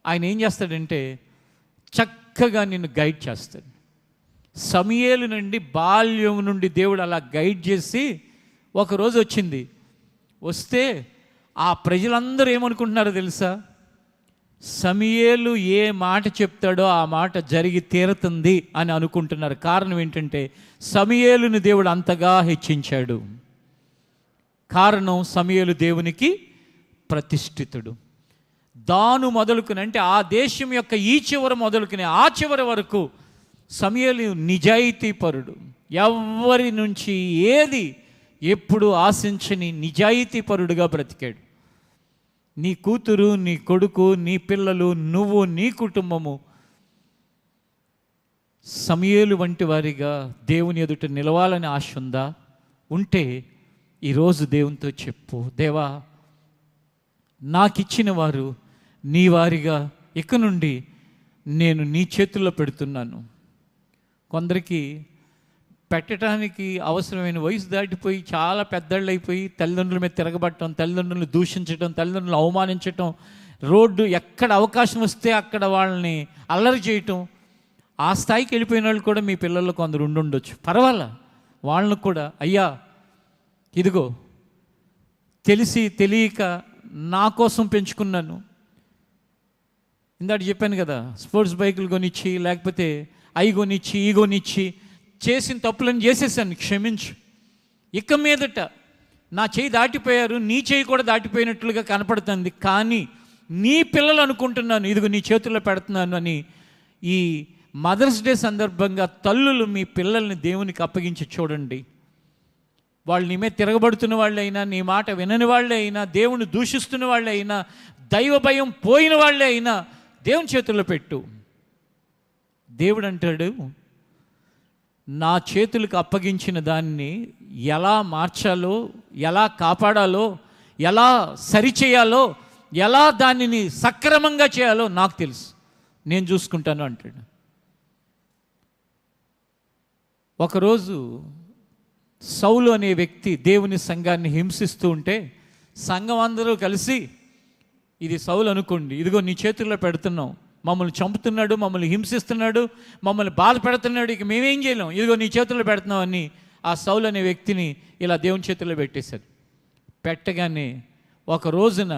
ఆయన ఏం చేస్తాడంటే చక్కగా నిన్ను గైడ్ చేస్తాడు. సమూయేలు నుండి బాల్యం నుండి దేవుడు అలా గైడ్ చేసి ఒకరోజు వచ్చింది. వస్తే ఆ ప్రజలందరూ ఏమనుకుంటున్నారో తెలుసా? సమూయేలు ఏ మాట చెప్తాడో ఆ మాట జరిగి తీరుతుంది అని అనుకుంటున్నారు. కారణం ఏంటంటే సమూయేలుని దేవుడు అంతగా హెచ్చించాడు. కారణం సమూయేలు దేవునికి ప్రతిష్ఠితుడు. దాను మొదలుకుని, అంటే ఆ దేశం యొక్క ఈ చివర మొదలుకుని ఆ చివరి వరకు సమూయేలు నిజాయితీపరుడు. ఎవరి నుంచి ఏది ఎప్పుడు ఆశించని నిజాయితీపరుడుగా బ్రతికాడు. నీ కూతురు, నీ కొడుకు, నీ పిల్లలు, నువ్వు, నీ కుటుంబము సమూయేలు వంటి వారిగా దేవుని ఎదుట నిలవాలని ఆశ ఉందా? ఉంటే ఈరోజు దేవునితో చెప్పు, దేవా నాకిచ్చిన వారు నీ వారిగా ఇక నుండి నేను నీ చేతుల్లో పెడుతున్నాను. కొందరికి పెట్టడానికి అవసరమైన వయసు దాటిపోయి చాలా పెద్దళ్ళు అయిపోయి తల్లిదండ్రుల మీద తిరగబట్టడం, తల్లిదండ్రులను దూషించడం, తల్లిదండ్రులను అవమానించటం, రోడ్డు ఎక్కడ అవకాశం వస్తే అక్కడ వాళ్ళని అల్లరి చేయటం, ఆ స్థాయికి వెళ్ళిపోయిన వాళ్ళు కూడా మీ పిల్లల్లో కొందరు ఉండుండొచ్చు. పర్వాలా, వాళ్ళను కూడా అయ్యా ఇదిగో తెలిసి తెలియక నా కోసం పెంచుకున్నాను, ఇందాక చెప్పాను కదా, స్పోర్ట్స్ బైకులు కొనిచ్చి, లేకపోతే అవి కొనిచ్చి, ఈ కొనిచ్చి, చేసిన తప్పులను చేసేసాను, క్షమించు. ఇక మీదట నా చేయి దాటిపోయారు, నీ చేయి కూడా దాటిపోయినట్లుగా కనపడుతుంది, కానీ నీ పిల్లలు అనుకుంటున్నాను, ఇదిగో నీ చేతుల్లో పెడుతున్నాను అని ఈ మదర్స్ డే సందర్భంగా తల్లులు మీ పిల్లల్ని దేవునికి అప్పగించి చూడండి. వాళ్ళు నీ మీద తిరగబడుతున్న వాళ్ళే అయినా, నీ మాట వినని వాళ్ళే అయినా, దేవుని దూషిస్తున్న వాళ్ళే అయినా, దైవ భయం పోయిన వాళ్ళే అయినా దేవుని చేతుల్లో పెట్టు. దేవుడు అంటాడు, నా చేతులకు అప్పగించిన దాన్ని ఎలా మార్చాలో, ఎలా కాపాడాలో, ఎలా సరిచేయాలో, ఎలా దానిని సక్రమంగా చేయాలో నాకు తెలుసు, నేను చూసుకుంటాను అంటాడు. ఒకరోజు సౌలు అనే వ్యక్తి దేవుని సంఘాన్ని హింసిస్తూ ఉంటే, సంఘం అందరూ కలిసి, ఇది సౌలు అనుకోండి, ఇదిగో నీ చేతుల్లో పెడుతున్నాం, మమ్మల్ని చంపుతున్నాడు, మమ్మల్ని హింసిస్తున్నాడు, మమ్మల్ని బాధ పెడుతున్నాడు, ఇక మేమేం చేయలేం, ఇదిగో నీ చేతుల్లో పెడుతున్నాం అని ఆ సౌలు అనే వ్యక్తిని ఇలా దేవుని చేతుల్లో పెట్టేశారు. పెట్టగానే ఒక రోజున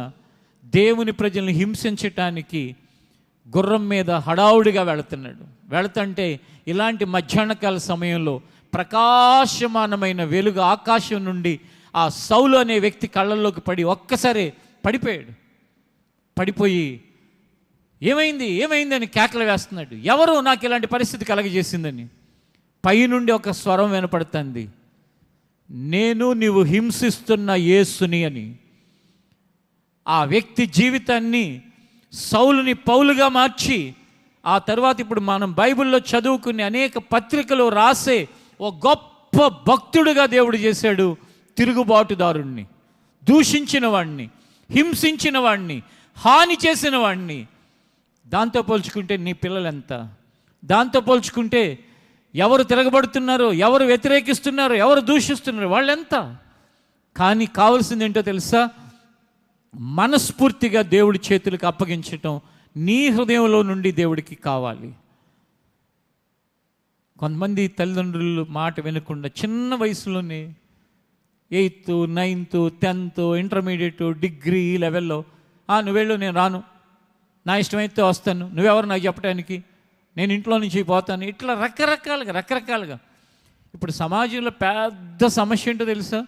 దేవుని ప్రజల్ని హింసించటానికి గుర్రం మీద హడావుడిగా వెళుతుంటే ఇలాంటి మధ్యాహ్నకాల సమయంలో ప్రకాశమానమైన వెలుగు ఆకాశం నుండి ఆ సౌలు అనే వ్యక్తి కళ్ళల్లోకి పడి ఒక్కసారి పడిపోయి ఏమైంది అని కేకలు వేస్తున్నాడు. ఎవరు నాకు ఇలాంటి పరిస్థితి కలగజేసిందని. పైనుండి ఒక స్వరం వినపడుతుంది, నేను నీవు హింసిస్తున్న యేసుని అని. ఆ వ్యక్తి జీవితాన్ని, సౌలుని పౌలుగా మార్చి, ఆ తర్వాత ఇప్పుడు మనం బైబిల్లో చదువుకునే అనేక పత్రికలు రాసే ఓ గొప్ప భక్తుడిగా దేవుడు చేశాడు. తిరుగుబాటుదారుణ్ణి, దూషించిన వాడిని, హింసించిన వాడిని, హాని చేసిన వాడిని. దాంతో పోల్చుకుంటే నీ పిల్లలు ఎంత? దాంతో పోల్చుకుంటే ఎవరు తిరగబడుతున్నారో, ఎవరు వ్యతిరేకిస్తున్నారో, ఎవరు దూషిస్తున్నారో వాళ్ళెంత? కానీ కావాల్సింది ఏంటో తెలుసా? మనస్ఫూర్తిగా దేవుడి చేతులకు అప్పగించటం నీ హృదయంలో నుండి దేవుడికి కావాలి. కొంతమంది తల్లిదండ్రులు మాట వినకుండా చిన్న వయసులోనే 8th, 9th, 10th, intermediate, degree లెవెల్లో, నువ్వు వెళ్ళు, నేను రాను, నా ఇష్టమైతే వస్తాను, నువ్వెవరు నాకు చెప్పడానికి, నేను ఇంట్లో నుంచి పోతాను, ఇట్లా రకరకాలుగా. ఇప్పుడు సమాజంలో పెద్ద సమస్య ఏంటో తెలుసా?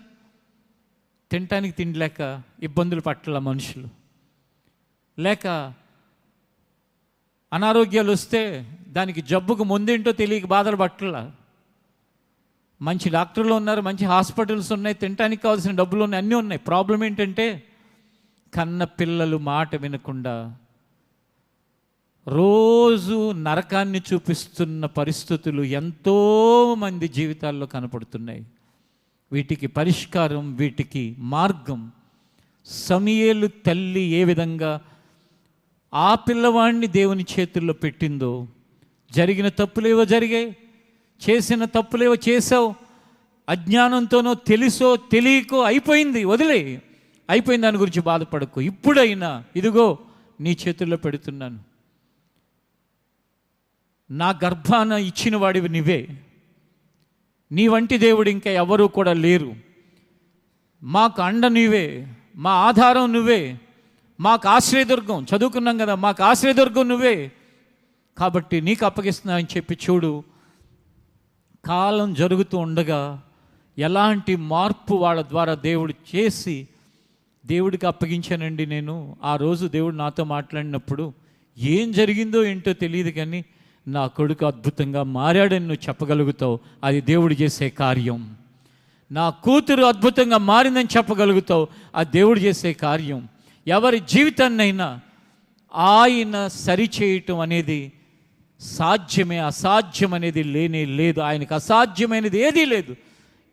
తినటానికి తిండి లేక ఇబ్బందులు పట్టాల మనుషులు, లేక అనారోగ్యాలు వస్తే దానికి జబ్బుకు ముందేంటో తెలియక బాధలు పట్టాల. మంచి డాక్టర్లు ఉన్నారు, మంచి హాస్పిటల్స్ ఉన్నాయి, తినటానికి కావాల్సిన డబ్బులు ఉన్నాయి, అన్నీ ఉన్నాయి. ప్రాబ్లం ఏంటంటే కన్న పిల్లలు మాట వినకుండా రోజు నరకాన్ని చూపిస్తున్న పరిస్థితులు ఎంతోమంది జీవితాల్లో కనపడుతున్నాయి. వీటికి పరిష్కారం, వీటికి మార్గం, సమూయేలు తల్లి ఏ విధంగా ఆ పిల్లవాడిని దేవుని చేతుల్లో పెట్టిందో, జరిగిన తప్పులేవో జరిగాయి, చేసిన తప్పులేవో చేసావు, అజ్ఞానంతోనో తెలుసో తెలియకో అయిపోయింది, వదిలే, అయిపోయింది, దాని గురించి బాధపడకు. ఇప్పుడైనా ఇదిగో నీ చేతుల్లో పెడుతున్నాను, నా గర్భాన ఇచ్చిన వాడివి నువ్వే, నీ వంటి దేవుడు ఇంకా ఎవరూ కూడా లేరు, మాకు అండ నువ్వే, మా ఆధారం నువ్వే, మాకు ఆశ్రయదుర్గం, చదువుకున్నాం కదా, మాకు ఆశ్రయదుర్గం నువ్వే, కాబట్టి నీకు అప్పగిస్తున్నా అని చెప్పి చూడు. కాలం జరుగుతూ ఉండగా ఎలాంటి మార్పు వాళ్ళ ద్వారా దేవుడు చేసి దేవుడికి అప్పగించానండి. నేను ఆ రోజు దేవుడు నాతో మాట్లాడినప్పుడు ఏం జరిగిందో ఏంటో తెలియదు, కానీ నా కొడుకు అద్భుతంగా మారాడని నువ్వు చెప్పగలుగుతావు, అది దేవుడు చేసే కార్యం. నా కూతురు అద్భుతంగా మారిందని చెప్పగలుగుతావు, అది దేవుడు చేసే కార్యం. ఎవరి జీవితాన్నైనా ఆయన సరిచేయటం అనేది సాధ్యమే, అసాధ్యం అనేది లేనే లేదు. ఆయనకు అసాధ్యమైనది ఏదీ లేదు.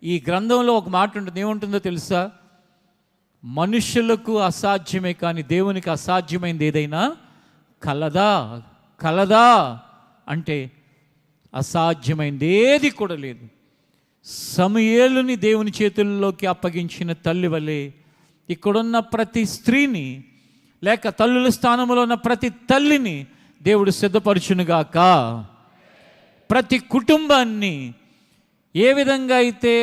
ఈ గ్రంథంలో ఒక మాట ఉంటుంది, ఏముంటుందో తెలుసా? మనుషులకు అసాధ్యమే కానీ దేవునికి అసాధ్యమైనది ఏదైనా కలదా అంటే అసాధ్యమైనది ఏది కూడా లేదు. సమూయేలుని దేవుని చేతుల్లోకి అప్పగించిన తల్లి వలె ఇక్కడున్న ప్రతి స్త్రీని, లేక తల్లుల స్థానంలో ఉన్న ప్రతి తల్లిని దేవుడు సిద్ధపరచునుగాక. ప్రతి కుటుంబాన్ని ఏ విధంగా అయితే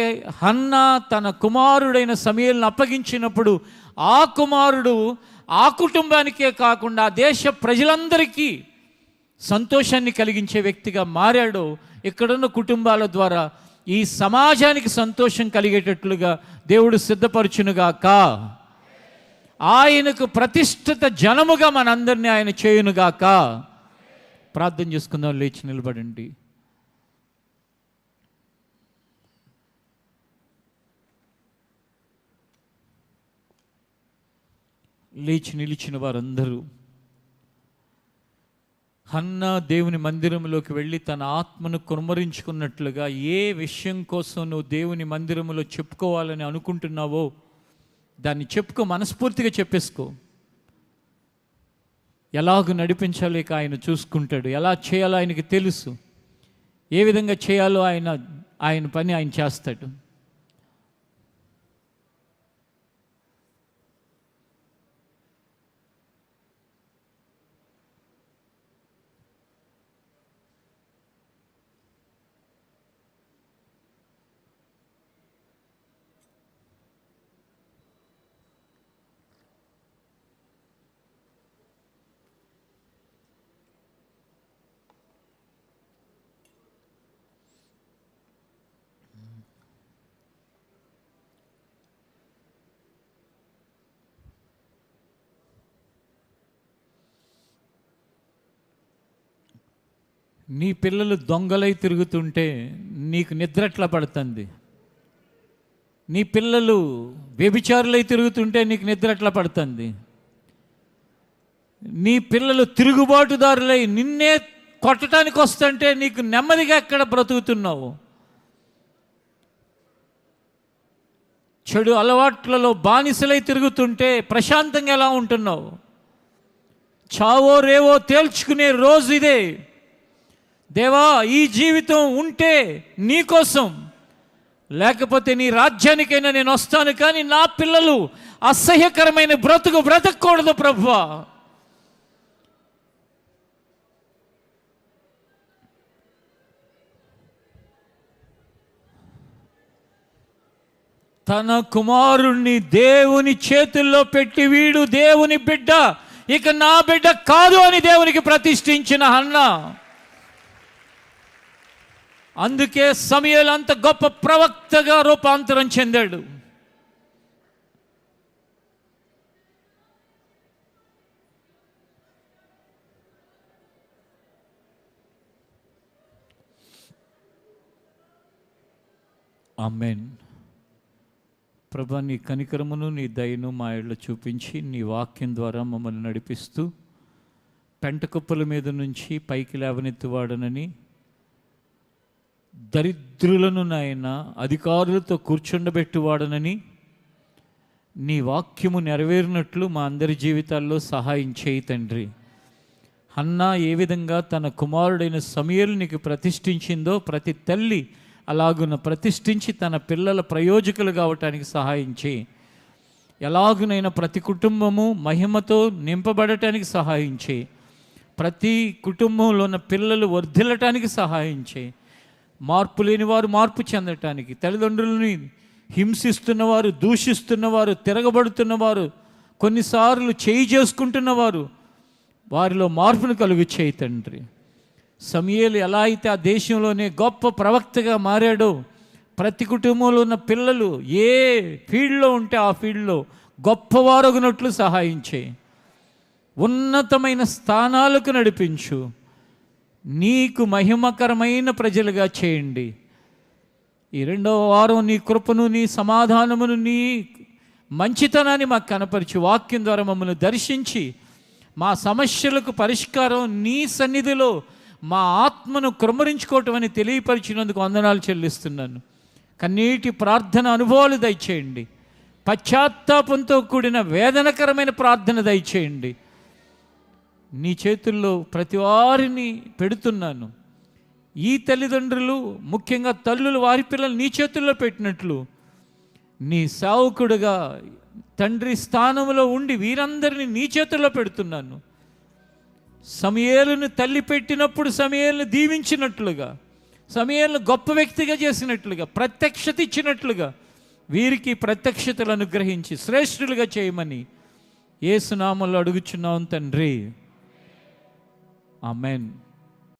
హన్నా తన కుమారుడైన సమూయేలును అప్పగించినప్పుడు ఆ కుమారుడు ఆ కుటుంబానికే కాకుండా ఆ దేశ ప్రజలందరికీ సంతోషాన్ని కలిగించే వ్యక్తిగా మారాడో, ఇక్కడున్న కుటుంబాల ద్వారా ఈ సమాజానికి సంతోషం కలిగేటట్లుగా దేవుడు సిద్ధపరచునుగాక. ఆయనకు ప్రతిష్ఠిత జనముగా మనందరినీ ఆయన చేయునుగాక. ప్రార్థన చేసుకుందాం. లేచి నిలబడండి. లేచి నిలిచిన వారందరూ హన్నా దేవుని మందిరంలోకి వెళ్ళి తన ఆత్మను కుమ్మరించుకున్నట్లుగా ఏ విషయం కోసం నువ్వు దేవుని మందిరంలో చెప్పుకోవాలని అనుకుంటున్నావో దాన్ని చెప్పుకో, మనస్ఫూర్తిగా చెప్పేసుకో. ఎలాగ నడిపించాలి ఆయన చూసుకుంటాడు, ఎలా చేయాలో ఆయనకి తెలుసు, ఏ విధంగా చేయాలో ఆయన పని ఆయన చేస్తాడు. నీ పిల్లలు దొంగలై తిరుగుతుంటే నీకు నిద్ర ఎట్లా పడుతుంది? నీ పిల్లలు వ్యభిచారులై తిరుగుతుంటే నీకు నిద్ర ఎట్లా పడుతుంది? నీ పిల్లలు తిరుగుబాటుదారులై నిన్నే కొట్టడానికి వస్తుంటే నీకు నెమ్మదిగా ఎక్కడ బ్రతుకుతున్నావు? చెడు అలవాట్లలో బానిసలై తిరుగుతుంటే ప్రశాంతంగా ఎలా ఉంటున్నావు? చావో రేవో తేల్చుకునే రోజు ఇదే. దేవా, ఈ జీవితం ఉంటే నీ కోసం, లేకపోతే నీ రాజ్యానికైనా నేను వస్తాను, కానీ నా పిల్లలు అసహ్యకరమైన బ్రతకూడదు ప్రభువా. తన కుమారుణ్ణి దేవుని చేతుల్లో పెట్టి, వీడు దేవుని బిడ్డ, ఇక నా బిడ్డ కాదు అని దేవునికి ప్రతిష్ఠించిన హన్నా. అందుకే సమూయేలు అంత గొప్ప ప్రవక్తగా రూపాంతరం చెందాడు. ఆమేన్. ప్రభా, నీ కనికరమును నీ దయను మా ఇళ్ళ చూపించి నీ వాక్యం ద్వారా మమ్మల్ని నడిపిస్తూ పెంటకుప్పల మీద నుంచి పైకి లేవనెత్తువాడనని, దరిద్రులను నాయన అధికారులతో కూర్చుండబెట్టువాడనని నీ వాక్యము నెరవేరినట్లు మా అందరి జీవితాల్లో సహాయం చేయి తండ్రి. హన్నా ఏ విధంగా తన కుమారుడైన సమూయేలునికి ప్రతిష్ఠించిందో ప్రతి తల్లి అలాగున ప్రతిష్ఠించి తన పిల్లల ప్రయోజకులు కావటానికి సహాయం చేయి. ఎలాగునైనా ప్రతి కుటుంబము మహిమతో నింపబడటానికి సహాయం చేయి. ప్రతి కుటుంబంలో ఉన్న పిల్లలు వర్ధిల్లటానికి సహాయం చేయి. మార్పు లేని వారు మార్పు చెందటానికి, తల్లిదండ్రులని హింసిస్తున్నవారు, దూషిస్తున్నవారు, తిరగబడుతున్నవారు, కొన్నిసార్లు చేయి చేసుకుంటున్నవారు, వారిలో మార్పును కలుగు చేయి తండ్రి. సమూయేలు ఎలా అయితే ఆ దేశంలోనే గొప్ప ప్రవక్తగా మారాడో, ప్రతి కుటుంబంలో ఉన్న పిల్లలు ఏ ఫీల్డ్లో ఉంటే ఆ ఫీల్డ్లో గొప్పవారగునట్లు సహాయం చేయి. ఉన్నతమైన స్థానాలకు నడిపించు. నీకు మహిమకరమైన ప్రజలుగా చేయండి. ఈ 2వ వారం నీ కృపను, నీ సమాధానమును, నీ మంచితనాన్ని మాకు కనపరిచి వాక్యం ద్వారా మమ్మల్ని దర్శించి మా సమస్యలకు పరిష్కారం నీ సన్నిధిలో మా ఆత్మను క్రమరించుకోవటం అని తెలియపరిచినందుకు వందనాలు చెల్లిస్తున్నాను. కన్నీటి ప్రార్థన అనుభవాలు దయచేయండి. పశ్చాత్తాపంతో కూడిన వేదనకరమైన ప్రార్థన దయచేయండి. నీ చేతుల్లో ప్రతి వారిని పెడుతున్నాను. ఈ తల్లిదండ్రులు, ముఖ్యంగా తల్లులు వారి పిల్లలు నీ చేతుల్లో పెట్టినట్లు నీ సేవకుడుగా తండ్రి స్థానంలో ఉండి వీరందరినీ నీ చేతుల్లో పెడుతున్నాను. సమూయేలును తల్లి పెట్టినప్పుడు సమూయేలును దీవించినట్లుగా, సమూయేలును గొప్ప వ్యక్తిగా చేసినట్లుగా, ప్రత్యక్షత ఇచ్చినట్లుగా వీరికి ప్రత్యక్షతలు అనుగ్రహించి శ్రేష్ఠులుగా చేయమని యేసు నామములో అడుగుచున్నాం తండ్రి, ఆమేన్.